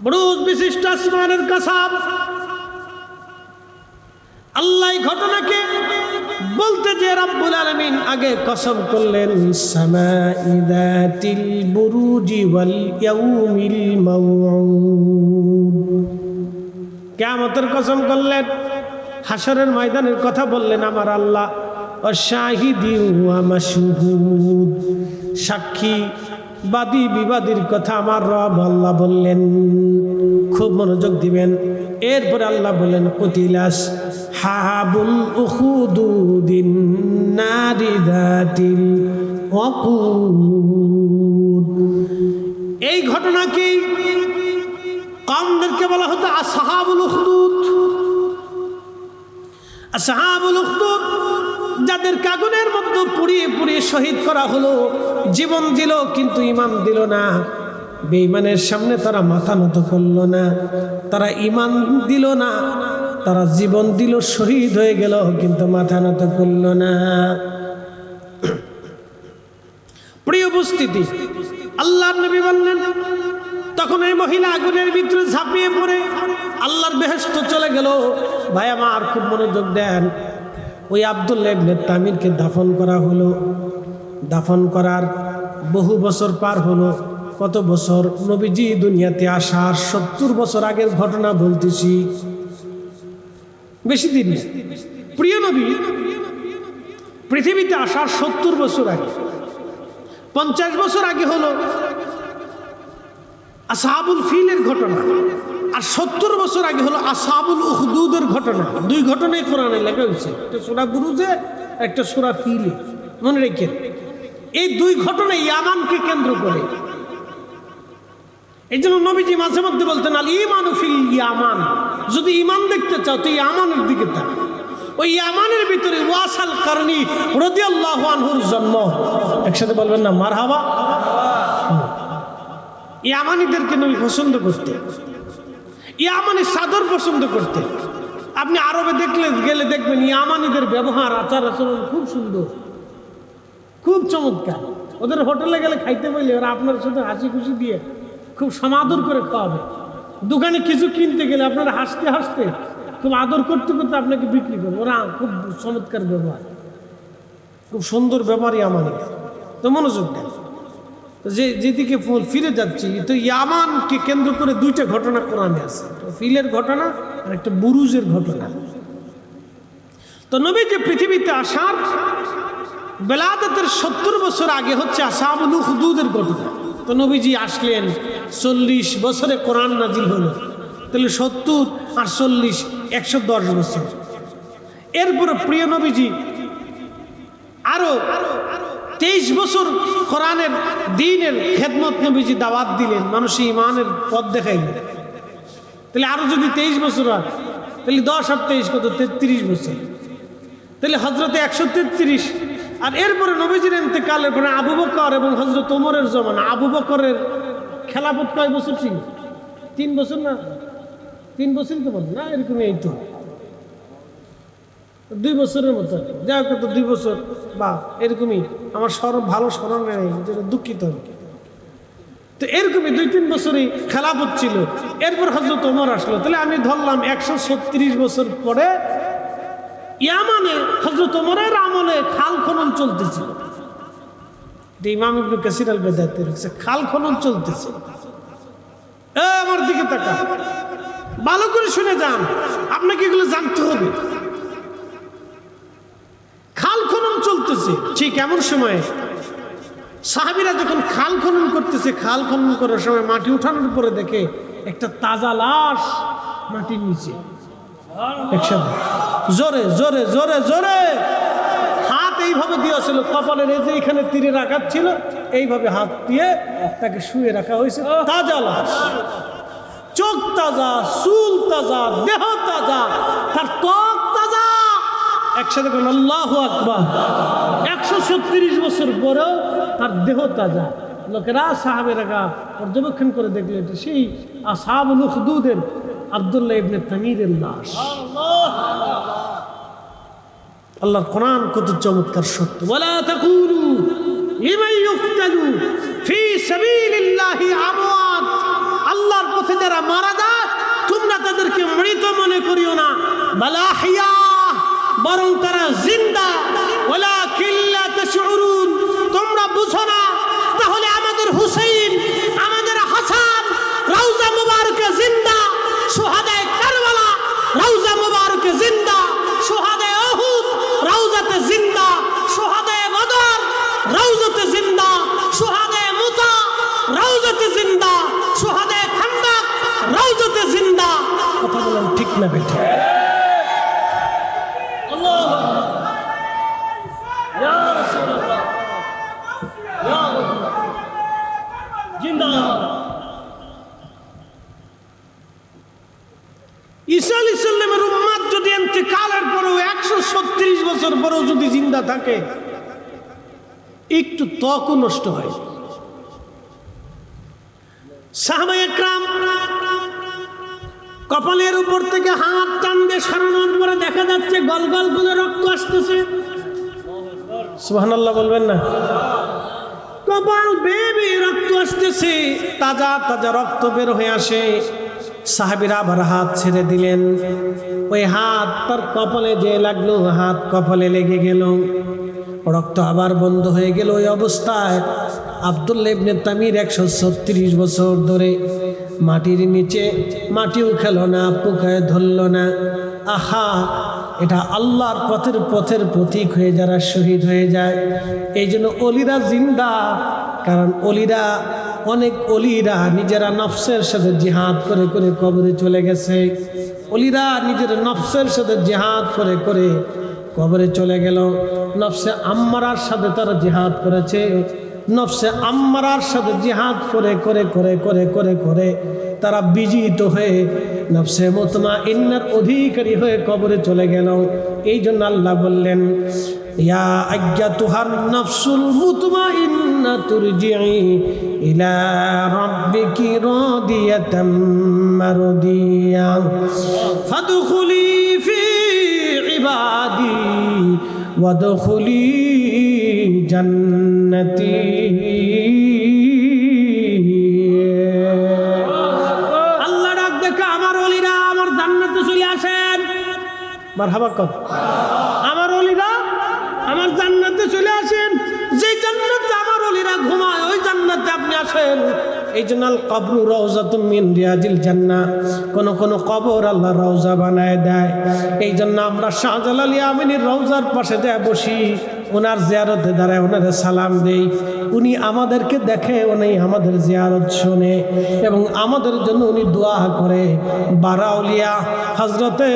বুরুজ বিশিষ্ট আসমানের কসম। আল্লাহ এই ঘটনাকে বলতে যে রব্বুল আলামিন আগে কসম করলেন, সামাই যাতিল বুরুজি ওয়াল ইয়াউমিল মাউউদ, কিয়ামতের কসম করলেন, হাসরের ময়দানের কথা বললেন আমার আল্লাহ, ওয়াশাহিদি ওয়া মাশহুদ, সাক্ষী বাদী বিবাদীর কথা আমার রব আল্লাহ বললেন। খুব মনোযোগ দিবেন। এরপরে আল্লাহ বললেন, কুতিলাস হাবুল উখুদুদিন নারি যাতিল ওয়াকুদ। এই ঘটনাকে কওমদেরকে বলা হতো আসহাবুল উখদুদ। আসহাবুল উখদুদ যাদেরকে আগুনের মধ্যে পুড়িয়ে পুড়িয়ে শহীদ করা হলো, জীবন দিল কিন্তু ঈমান দিল না। বেঈমানের সামনে তারা মাথা নত করল না, তারা ঈমান দিল না, তারা জীবন দিল, শহীদ হয়ে গেল কিন্তু মাথা নত করল না। প্রিয় উপস্থিতি, আল্লাহর নবী বললেন, তখন এই মহিলা আগুনের ভিতরে ঝাঁপিয়ে পড়ে আল্লাহর বেহেশত চলে গেল। ভাই আমার খুব মনোযোগ দেন। ওই আব্দুল্লাহ ইবনে তামিরকে দাফন করা হলো। দাফন করার বহু বছর পার হলো। কত বছর? নবীজি দুনিয়াতে আসার 70 বছর আগের ঘটনা বলতেছি, বেশি দিন না। প্রিয় নবী পৃথিবীতে আসার 70 বছর আগে, 50 বছর আগে হলো আসহাবুল ফিলের ঘটনা, আর 70 বছর আগে হলো আসহাবুল উখদুদের ঘটনা। দুই ঘটনাই কোরআনে লেখা হয়েছে, একটা সূরা বুরুজে, একটা সূরা ফিলে। মনে রেখেন, এই দুই ঘটনা ইয়ামানকে কেন্দ্র করে। এই জন্য নবীজি মাঝে মধ্যে বলতেন, আল ঈমানু ফিল ইয়ামান, যদি ঈমান দেখতে চাও তো ইয়ামানের দিকে তাকাও। ওই ইয়ামানের ভিতরে ওয়াসাল কারনী রাদিয়াল্লাহু আনহুর জন্ম। একসাথে বলবেন না মারহাবা। ইয়ামানিদেরকে নবী পছন্দ করতেন, ইয়ামানি সাদর পছন্দ করতেন। আপনি আরবে গেলে দেখবেন ইয়ামানিদের ব্যবহার, আচার আচরণ খুব সুন্দর, খুব চমৎকার। ওদের হোটেলে গেলে খাইতে বললে ওরা আপনার সাথে হাসি খুশি দিয়ে খুব সমাদর করে খাওয়াবে। দোকানে কিছু কিনতে গেলে আপনারা হাসতে হাসতে, খুব আদর করতে করতে আপনাকে বিক্রি করবে। ওরা খুব চমৎকার ব্যবহার, খুব সুন্দর ব্যবহার ইয়ামানিদের। তো মনোযোগ দেন, যেদিকে ফিরে যাচ্ছি, তো ইয়ামানকে কেন্দ্র করে দুইটা ঘটনা কোরআনে আছে, ফিলের ঘটনা আর একটা বুরুজের ঘটনা। তো নবী যে পৃথিবীতে আসার বেলাদতের 70 বছর আগে হচ্ছে আসহাবুল উখদুদের ঘটনা। তো নবীজি আসলেন, 40 বছরে কোরআন নাজিল হলো, তাহলে 70 আর 40 110 বছর। এরপরে প্রিয় নবীজি আরো 23 বছর কোরআনের দ্বীনের খেদমত নবীজি দাওয়াত দিলেন, মানুষের ইমানের পথ দেখাইলেন। তাহলে আরো যদি 23 বছর হয়, তাহলে 10 আর 23 কত? 33 বছর। তাহলে হজরতে 133। আর এরপরে নবীজির ইন্তেকালের পরে আবু বকর এবং হজরত ওমরের জমানা। আবু বকরের খেলাফত কয় বছর ছিল? 3 বছর না? 3 বছরই তো বল না, এরকম এই তো 2 বছরের মতো, যাই হোক, তো 2 বছর বা এরকমই। আমার ভালো স্মরণ নেই, যেটা দুঃখিত। তো এরকমই 2-3 বছরই খেলাফত ছিল। এরপর হজরত ওমর আসলো। তাহলে আমি ধরলাম 136 বছর পরে ইয়ামানে হযরত ওমরের আমলে খাল খনন চলতেছিল। ইমাম ইবনে কাসির আল বেদাতে লিখছে, খাল খনন চলতেছে। আমার দিকে তাকা, ভালো করে শুনে যান, আপনাকে এগুলো জানতে হবে। খাল খনন চলতেছে ঠিক এমন সময় সাহাবীরা যখন খাল খনন করতেছে, খাল খনন করার সময় মাটি উঠানোর পরে দেখে একটা তাজা লাশ মাটির নিচে। একসাথে জোরে জোরে জোরে জোরে হাত এইভাবে দিয়েছিল কপালের, এই যে এখানে তীরের আঘাত ছিল, এইভাবে হাত দিয়ে তাকে শুয়ে রাখা হয়েছে। তাজা লাশ, চোখ তাজা, চুল তাজা, দেহ তাজা, তার ত্বক তাজা। একসাথে বলুন আল্লাহু আকবার। 136 বছর পরেও তার দেহ তাজা, লোকেরা সাহাবেরা পর্যবেক্ষণ করে দেখলো এটা সেই আসহাবুল উখদুদের আব্দুল্লাহ ইবনে তামিরের লাশ। আল্লাহর কোরআন কত চমৎকার সত্য। ওয়ালা তাকুলু লিমান ইউকতালু ফি সাবিলিল্লাহি আমওয়াত, আল্লাহর পথে যারা মারা যায় তোমরা তাদেরকে মৃত মনে করিও না, বাল আহইয়া, বরং তারা জিন্দা। ওয়ালাকিন লা তাশউরুন, তোমরা বুঝো না। তাহলে আমাদের হুসাইন, আমাদের হাসান রওজা মুবারকে জিন্দা, শুহাদায়ে কারবালা রওজা মুবারকে জিন্দা, শুহাদায়ে উহুদ রওজাতে জিন্দা, শুহাদায়ে বদর রওজাতে জিন্দা, শুহাদায়ে মুতা রওজাতে জিন্দা, শুহাদায়ে খান্দক রওজাতে জিন্দা। কথা বলেন ঠিক না বেঠিক? আল্লাহু ইয়া রাসূলুল্লাহ ইয়া জিন্দাবাদ। ঈসা আলাইহিস সালামের উম্মত যদি ইন্তেকালের পরেও 136 বছর পরেও যদি জিন্দা থাকে, একটু ত্বকও নষ্ট হয়। সাহাবায়ে কেরাম কপালের উপর থেকে হাত টানবে, সরানোর পরে দেখা যাচ্ছে গলগল করে রক্ত আসতেছে। সুবহানাল্লাহ বলবেন না? কপাল বেয়ে রক্ত আসতেছে, তাজা তাজা রক্ত বের হয়ে আসে। সাহাবীরা আবার হাত ছেড়ে দিলেন, ওই হাত তার কপালে যে লাগলো, হাত কপালে লেগে গেল, রক্ত আবার বন্ধ হয়ে গেল। ওই অবস্থায় আব্দুল্লাহ ইবনে তামির 136 বছর ধরে মাটির নিচে, মাটিও খেলো না, পোকায় ধরল না। আহা, এটা আল্লাহর পথের প্রতীক হয়ে যারা শহীদ হয়ে যায়, এই জন্য অলিরা জিন্দা। কারণ অনেক অলিরা নিজেরা নফসের সাথে জিহাদ করে করে কবরে চলে গেছে। অলিরা নিজের নফসের সাথে জিহাদ করে করে কবরে চলে গেল। নফসে আম্মারার সাথে তারা জিহাদ করেছে, নফসে আম্মারার সাথে জিহাদ করে করে করে করে করে করে তারা বিজিত হয়ে নফসে মুতমাইন্নার অধিকারী হয়ে কবরে চলে গেল। এই জন্য আল্লাহ বললেন, ইয়া আইয়াতুহান নাফসুল মুতমাইন্না তুরজিই ইলা রাব্বিকি রাদিয়াতাম মারদিয়া ফাদখুলি ফি ইবাদি ওয়াদখুলি জান্নাতি। আল্লাহ ডাক দেখে আমার ওলিরা আমার জান্নাতে চলে আসেন। মারহাবা কর, আমার ওলিরা আমার জান্নাতে চলে আসেন। যে জান্নাতে আমার ওলিরা ঘুমায়, ওই জান্নাতে আপনি আসেন। এই জন্য আল কবরু রওজাতুম মিন রিয়াজিল জান্নাহ, কোন কোন কবর আল্লাহ রওজা বানায় দেয়। এই জন্য আমরা শাহজালাল আমিনীর রওজার পাশে যায় বসি, ওনার জিয়ারতে দাঁড়ায়, ওনারে সালাম দেই। উনি আমাদেরকে দেখে, উনি আমাদের জিয়ারত শোনে এবং আমাদের জন্য উনি দোয়া করে। বারা আউলিয়া, হযরতে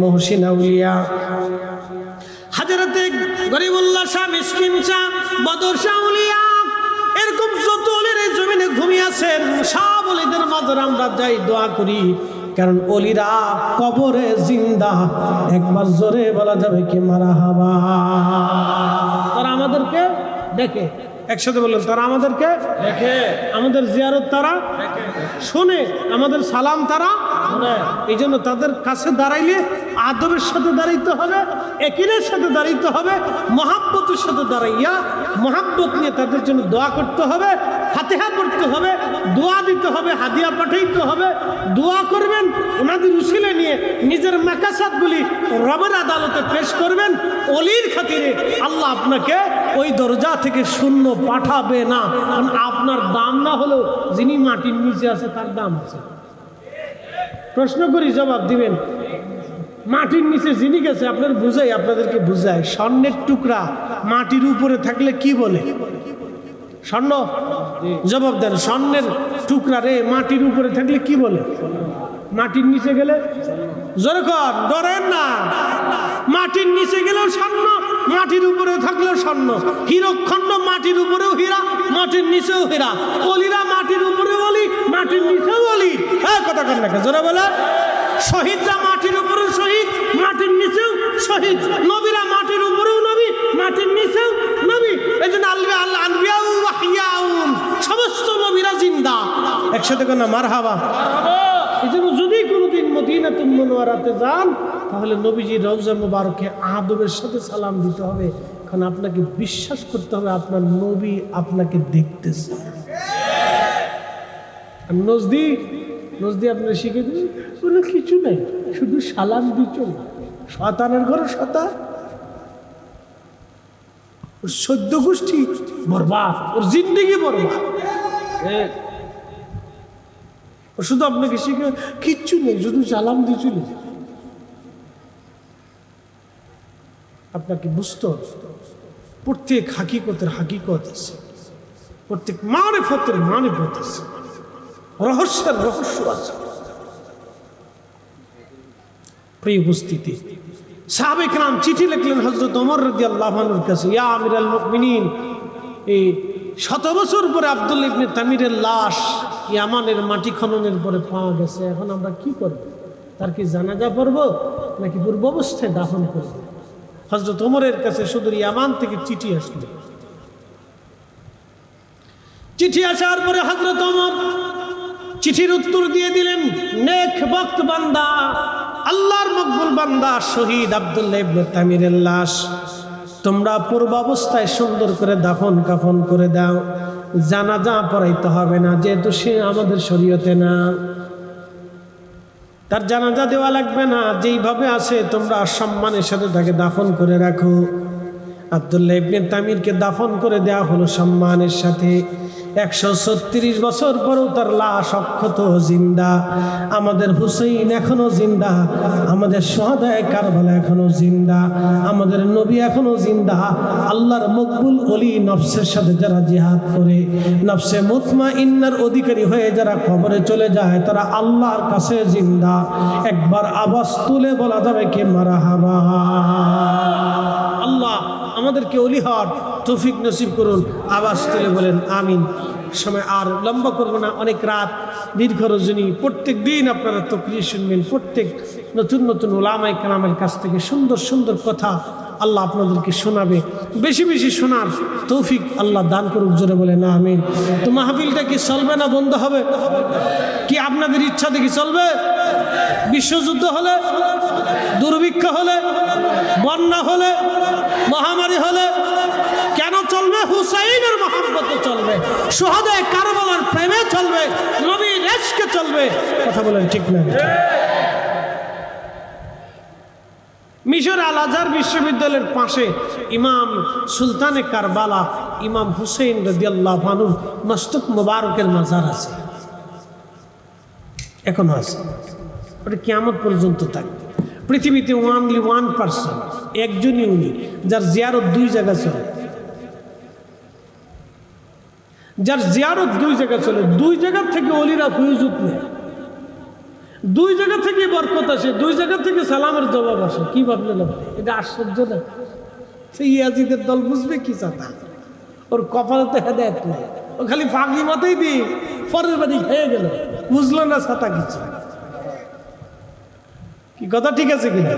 মুহসিন আউলিয়া, হযরতে গরিবুল্লাহ শাহ, মিসকিন শাহ, বদর শাহ আউলিয়া, এরকম যত ওলিরা জমিনে ঘুমিয়ে আছেন, সব ওলিদের মাঝে আমরা যাই, দোয়া করি। কারণ ওলিরা কবরে জিন্দা। একবার জোরে বলা যাবে কি মারহাবা? তারা আমাদেরকে দেখে, একসাথে বললেন, তারা আমাদেরকে দেখে, আমাদের জিয়ারত তারা শোনে, আমাদের সালাম তারা শোনে। এই জন্য তাদের কাছে দাঁড়াইলে আদবের সাথে দাঁড়াইতে হবে, একিনের সাথে দাঁড়াইতে হবে, মহাব্বতের সাথে দাঁড়াইয়া মহাব্বত নিয়ে তাদের জন্য দোয়া করতে হবে, ফাতিহা পড়তে হবে, দোয়া দিতে হবে, হাদিয়া পাঠাইতে হবে। দোয়া করবেন, ওনাদের উসিলা নিয়ে নিজের মাকাসাতগুলি রবের আদালতে পেশ করবেন। অলির খাতিরে আল্লাহ আপনাকে ওই দরজা থেকে শূন্য পাঠাবে না। কারণ আপনার দাম না হলেও যিনি মাটির নিচে আছে তার দাম আছে। প্রশ্ন করি, জবাব দিবেন। মাটির নিচে যিনি গেছে, আপনার বুঝাই, আপনাদেরকে বুঝায়, স্বর্ণের টুকরা মাটির উপরে থাকলে কি বলে? স্বর্ণ। জবাব দেন, স্বর্ণের টুকরা রে মাটির উপরে থাকলে কি বলে? মাটির নিচে গেলে? জোরে কর, ডরেন না। মাটির নিচে গেলেও স্বর্ণ, মাটির উপরে থাকলেও স্বর্ণ। হীরকখণ্ড মাটির উপরেও হীরা, মাটির নিচেও হীরা। অলিরা মাটির উপরে অলি, মাটির নিচেও অলি। হ্যাঁ, কথা কর না, জোরে বলে। শহীদরা মাটির উপরেও শহীদ, মাটির নিচেও শহীদ। নবীরা মাটির উপরেও নবী, মাটির নিচেও নবী। এই জন্য আল্লাহ আনবিয়া ওয়া হিয়া সাথে কোন মারহাবা। এই জন্য যদি কোনোদিন মদিনাতুল মুনাওয়ারাতে যান তাহলে নবীজির রওজা মুবারকে আদবের সাথে সালাম দিতে হবে, কারণ আপনাকে বিশ্বাস করতে হবে আপনার নবী আপনাকে দেখতেছে। নজদি আপনারা শিখে দিন কোনো কিছু নেই, শুধু সালাম দিয়ে চল। শয়তানের ঘরে শয়তান, ওর 14 গোষ্ঠী বরবাদ, ওর জিন্দেগি বরবাদ। ও শুধু আপনাকে শিখে কিচ্ছু নেই, শুধু সালাম দিয়ে চলে। আপনাকে বুঝতে হবে প্রত্যেক হাকিকতের হাকিকত আছে, প্রত্যেক মারিফতের মারিফত আছে, রহস্যের রহস্য আছে। প্রিয় উপস্থিতি, সাহাবে কেরাম চিঠি লিখলেন হযরত ওমর রাদিয়াল্লাহু আনহুর কাছে, ইয়া আমিরাল মুমিনিন, এই 100 বছর পরে আব্দুল্লাহ ইবনে তামিরের লাশ ইয়ামানের মাটি খননের পরে পাওয়া গেছে, এখন আমরা কি করব? তার কি জানাজা পড়ব নাকি পূর্ব অবস্থায় দাফন করব? হযরত ওমরের কাছে শুধু ইয়ামান থেকে চিঠি আসলো। চিঠি আসার পরে হযরত ওমর চিঠির উত্তর দিয়ে দিলেন, নেক বক্ত বান্দা, আল্লাহর মকবুল বান্দা শহীদ আব্দুল্লাহ ইবনে তামিরের লাশ তোমরা পূর্ব অবস্থায় সুন্দর করে দাফন কাফন করে দাও, জানাজা পড়াইতে হবে না, যেহেতু সে আমাদের শরীয়তে না, তার জানাজা দেওয়া লাগবে না, যেইভাবে আছে তোমরা সম্মানের সাথে তাকে দাফন করে রাখো। আব্দুল্লাহ ইবনে তামিরকে দাফন করে দেওয়া হলো সম্মানের সাথে। 136 বছর পরেও তার লাশ অক্ষত জিন্দা। আমাদের হুসেইন এখনো জিন্দা, আমাদের শহাদায়ে কারবালা এখনো জিন্দা, আমাদের নবী এখনো জিন্দা। আল্লাহর মকবুল ওলি নফসের সাথে যারা জিহাদ করে, নফসে মুতমাইন্নার অধিকারী হয়ে যারা কবরে চলে যায়, তারা আল্লাহর কাছে জিন্দা। একবার আওয়াজ তুলে বলা যাবে কি মারহাবা। আল্লাহ আমাদেরকে ওলি হওয়ার তৌফিক নসিব করুন। আওয়াজ তুলে বলেন আমিন। সময় আর লম্বা করবো না, অনেক রাত, দীর্ঘ রজনী। প্রত্যেক দিন আপনারা তাকরীর শুনবেন, প্রত্যেক নতুন নতুন উলামায়ে কেরামের কাছ থেকে সুন্দর সুন্দর কথা আল্লাহ আপনাদেরকে শোনাবে। বেশি বেশি শোনার তৌফিক আল্লাহ দান করুক, জোরে বলেন আমিন। তো মাহফিলটা কি চলবে না বন্ধ হবে? কি আপনাদের ইচ্ছা দেখি চলবে? বিশ্বযুদ্ধ হলে, দুর্ভিক্ষ হলে, বন্যা হলে, মহামারী হলে কেন চলবে? হুসাইনের মহব্বতে চলবে, শহাদায়ে কারবালার প্রেমে চলবে, নবীর ইশকে চলবে। কথা বলেন ঠিক না? মিশর আল আজহার বিশ্ববিদ্যালয়ের পাশে ইমাম সুলতানে কারবালা ইমাম হুসেইন রাদিয়াল্লাহু আনহু মস্তক মুবারকের মাজার আছে, এখনো আছে। ওটা কিয়ামত পর্যন্ত থাকবে। পৃথিবীতে only 1%, একজনই উনি, যার জিয়ারত 2 জায়গা চলে, যার জিয়ারত 2 জায়গা চলে। 2 জায়গা থেকে ওলিরা হুজুত নেয়, 2 জায়গা থেকে বরকত আসে, 2 জায়গা থেকে সালামের জবাব আসে। কি ভাবলেন আপনি? এটা আশ্চর্য না? সেই ইয়াজিদের দল বুঝবে কি চাতা? ওর কপালে তো হেদায়েত নেই, ও খালি ফাঁকি মতেই দিই, পরের বাড়ি খেয়ে গেল, বুঝলো না ছাতা কিছু। কি কথা ঠিক আছে কিনা?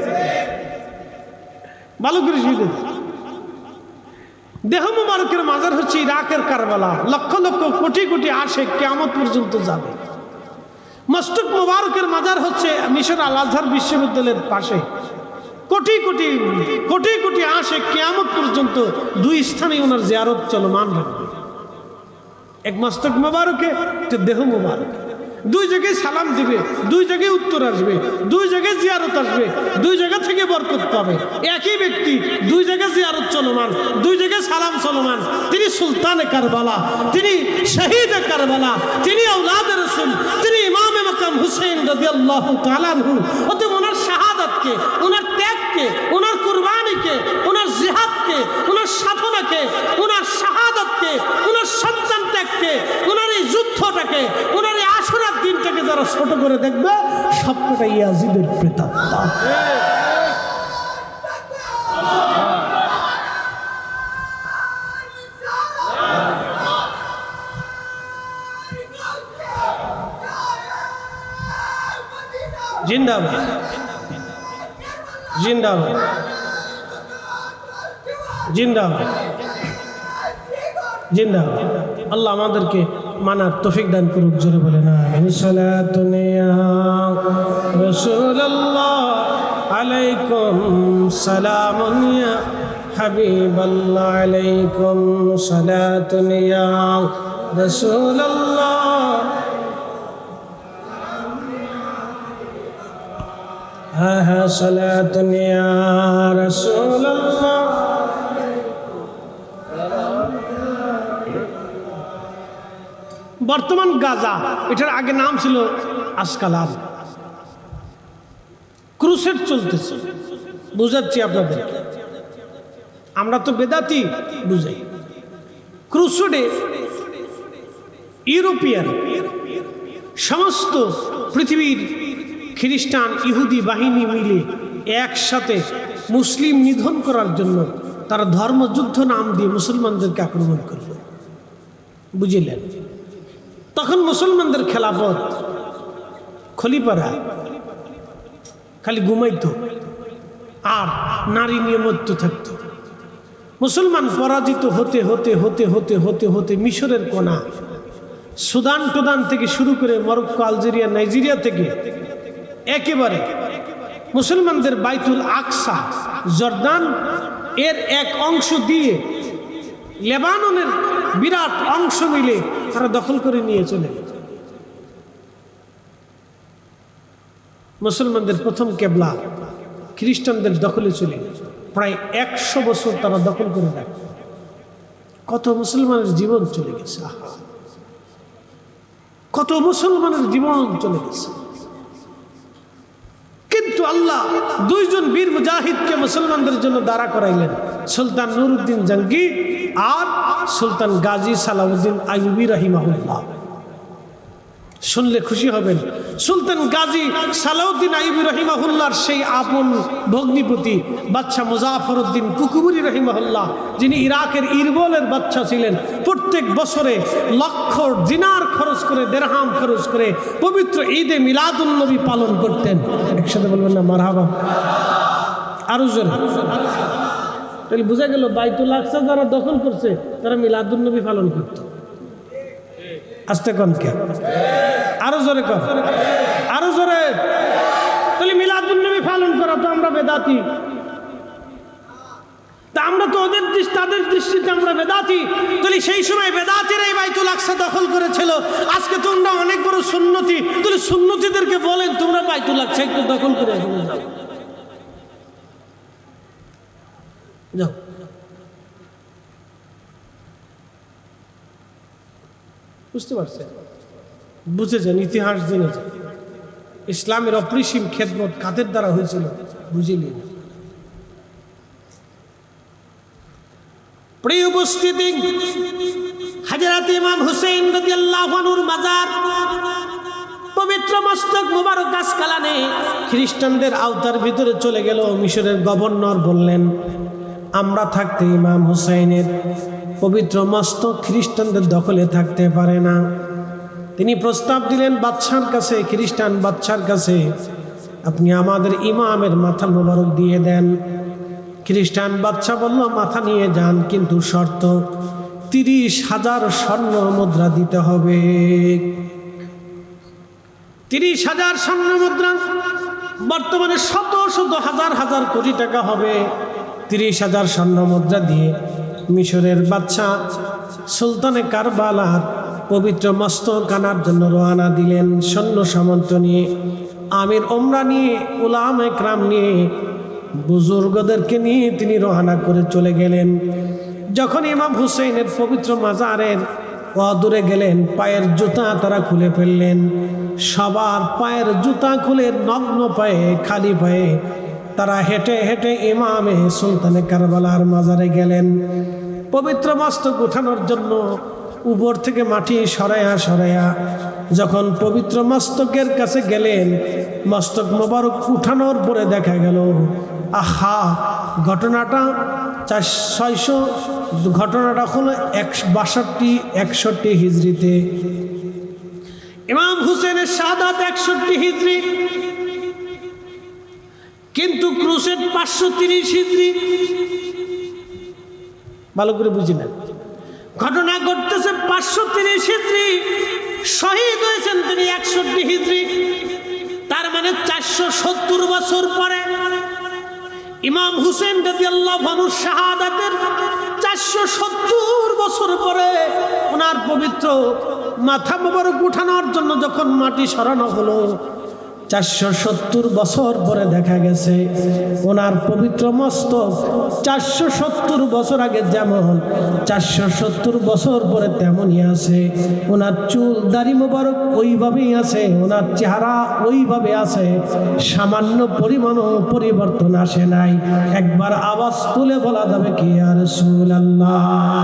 ভালো করে শুনে দেহ মুবারকের মাজার হচ্ছে ইরাকের কারবালা। লক্ষ লক্ষ কোটি কোটি আশেক কিয়ামত পর্যন্ত যাবে। মস্তক মুবারকের মাজার হচ্ছে মিশর আল আজহার বিশ্ববিদ্যালয়ের পাশে। কোটি কোটি কোটি কোটি আশেক কিয়ামত পর্যন্ত 2 স্থানে ওনার জিয়ারত চলমান রাখবে। এক মস্তক মুবারকে, একটা দেহ মুবারক। 2 জায়গায় সালাম দিবে, 2 জায়গায় উত্তর আসবে, 2 জায়গায় জিয়ারত আসবে, 2 জায়গা থেকে বরকত পাবে। একই ব্যক্তি 2 জায়গায় জিয়ারত চলমান, 2 জায়গায় সালাম চলমান। তিনি সুলতানে কারবালা, তিনি শহীদে কারবালা, তিনি আওলাদে রাসূল, তিনি ইমামে মাকাম হুসেইন রাদিয়াল্লাহু তাআলা আনহু। অতএব ওনার শাহাদাতকে, ওনার ত্যাগকে, ওনার কুরবানিকে, ওনার জিহাদকে, ওনার সাধনাকে, ওনার শাহাদাতকে, ওনার সন্তান ত্যাগকে, ওনার এই যুদ্ধটাকে, ওনার এই আশুরার দিনটাকে যারা ছোট করে দেখবে, সবকটা ইয়াজিদের প্রেতাত্মা। জিন্দাবাদ, জিন্দাবাদ, জিন্দাবাদ, জিন্দাবাদ। আল্লাহ আমাদেরকে মানার তৌফিক দান করুক, জোরে বলে না আমিন। সালাতুন ইয়া রাসূলুল্লাহ আলাইকুম সালামুন ইয়া হাবিবাল্লাহ আলাইকুম সালাতুন ইয়া রাসূলুল্লাহ। হ্যাঁ সালাতুন ইয়া রাসূলুল্লাহ। বর্তমান গাজা, এটার আগে নাম ছিল আসকালান। ক্রুসেড চলতেছে, বুঝাচ্ছি আপনাদের। আমরা তো বেদাতি বুঝাই। ক্রুসেডে ইউরোপিয়ান সমস্ত পৃথিবীর খ্রিস্টান ইহুদি বাহিনী মিলে একসাথে মুসলিম নিধন করার জন্য তারা ধর্মযুদ্ধ নাম দিয়ে মুসলমানদেরকে আক্রমণ করল, বুঝিলেন? তখন মুসলমানদের খেলাফত খলিফারা খালি ঘুমাইতো আর নারী নিয়মত্ব থাকত। মুসলমান পরাজিত হতে হতে হতে হতে হতে হতে মিশরের কোনা, সুদান টুদান থেকে শুরু করে মরক্কো, আলজেরিয়া, নাইজেরিয়া থেকে একেবারে মুসলমানদের বাইতুল আকসা, জর্দান এর এক অংশ দিয়ে লেবাননের বিরাট অংশ মিলে তারা দখল করে নিয়ে চলে গেছে। মুসলমানদের প্রথম কেবলা খ্রিস্টানদের দখলে চলে গেছে। প্রায় 100 বছর তারা দখল করে রাখে। কত মুসলমানের জীবন চলে গেছে, কত মুসলমানের জীবন চলে গেছে। কিন্তু আল্লাহ দুইজন বীর মুজাহিদকে মুসলমানদের জন্য দাঁড়া করাইলেন, সুলতান নুরউদ্দিন জঙ্গি আর সুলতান গাজী সালাউদ্দিন আইয়ুবী রাহিমাহুল্লাহ। শুনলে খুশি হবেন, সুলতান গাজী সালাউদ্দিন আইয়ুবী রাহিমাহুল্লাহর সেই আপন ভগ্নিপতি বাদশাহ মুজাফরউদ্দিন কুকুবুরি রাহিমাহুল্লাহ, যিনি ইরাকের ইরবলের বাদশাহ ছিলেন, প্রত্যেক বছরে লক্ষ দিনার খরচ করে, দিরহাম খরচ করে পবিত্র ঈদে মিলাদুন নবী পালন করতেন। একসাথে বলবেন না মারহাবা? আরো জোরে। তাহলে বোঝা গেল বাইতুল আকসা যারা দখল করছে তারা মিলাদুন নবী পালন করত। আস্তে কন কে? আরো জোরে কর, আরো জোরে। তাহলে মিলাদুন নবী পালন করা তো আমরা বেদাতি। তা আমরা তো তাদের দৃষ্টিতে আমরা বেদাতি। তাহলে সেই সময় বেদাতিরা এই বাইতুল আকসা দখল করেছিল। আজকে তোমরা অনেক বড় সুন্নতি, তাহলে সুন্নতিদেরকে বলেন তোমরা বাইতুল আকসা একটু দখল করে যাও, যাও। বুঝতে পারছেন? বুঝে যান, ইতিহাস জেনে যান। ইসলামের অপরিসীম খেদমত কাদের দ্বারা হয়েছিল বুঝে নিন। প্রিয় উপস্থিতি, হযরত ইমাম হুসাইন রাদিয়াল্লাহু আনহুর মাজার, পবিত্র মস্তক মুবারক আসকালানে খ্রিস্টানদের আওতার ভিতরে চলে গেল। মিশরের গভর্নর বললেন, আমরা থাকতে ইমাম হুসাইনের পবিত্র মস্তক খ্রিস্টানদের দখলে থাকতে পারে না। তিনি প্রস্তাব দিলেন বাদশার কাছে, খ্রিস্টান বাদশার কাছে, আপনি আমাদের ইমামের মাথা মোবারক দিয়ে দেন। খ্রিস্টান বাদশা বলল, মাথা নিয়ে যান, কিন্তু শর্ত 30,000 স্বর্ণ মুদ্রা দিতে হবে। 30,000 স্বর্ণ মুদ্রা বর্তমানে শত শত হাজার হাজার কোটি টাকা হবে। 30,000 স্বর্ণ মুদ্রা দিয়ে মিশরের বাদশা সুলতানে কারবালার পবিত্র মস্তক আনার জন্য রওনা দিলেন। সৈন্য সামন্ত নিয়ে, আমির ওমরা নিয়ে, উলামা ইকরাম নিয়ে, বুজুর্গদেরকে নিয়ে তিনি রওনা করে চলে গেলেন। যখন ইমাম হুসাইনের পবিত্র মাজারের অদূরে গেলেন, পায়ের জুতা তারা খুলে ফেললেন। সবার পায়ের জুতা খুলে নগ্ন পায়ে, খালি পায়ে তারা হেঁটে হেঁটে ইমামে সুলতানে কারবালার মাজারে গেলেন। পবিত্র মস্তক উঠানোর জন্য উপর থেকে মাটি সরাইয়া সরাইয়া যখন পবিত্র মস্তকের কাছে গেলেন, মস্তক মোবারক উঠানোর পরে দেখা গেল, আহা, ঘটনাটা 600 ঘটনাটা হলো 61 হিজরিতে। ইমাম হুসেনের শাহাদাত 61 হিজরি, কিন্তু ক্রুসেড 530 হিজরি। ভালো করে বুঝি না, ঘটনা ঘটতেছে 530 হিজরি, শহীদ হয়েছেন তিনি 61 হিজরি, তার মানে 470 বছর পরে ইমাম হুসেন রাদিয়াল্লাহু আনহু শাহাদাতের 470 বছর পরে ওনার পবিত্র মাথা মোবারক উঠানোর জন্য যখন মাটি সরানো হলো, 470 বছর পরে দেখা গেছে ওনার পবিত্র মস্তক 470 বছর আগে যেমন 470 বছর পরে তেমনই আছে। ওনার চুল দাড়ি মোবারক ওইভাবেই আছে, ওনার চেহারা ওইভাবে আছে, সামান্য পরিমাণও পরিবর্তন আসে নাই। একবার আওয়াজ তুলে বলা যাবে কি ইয়া রাসূলুল্লাহ।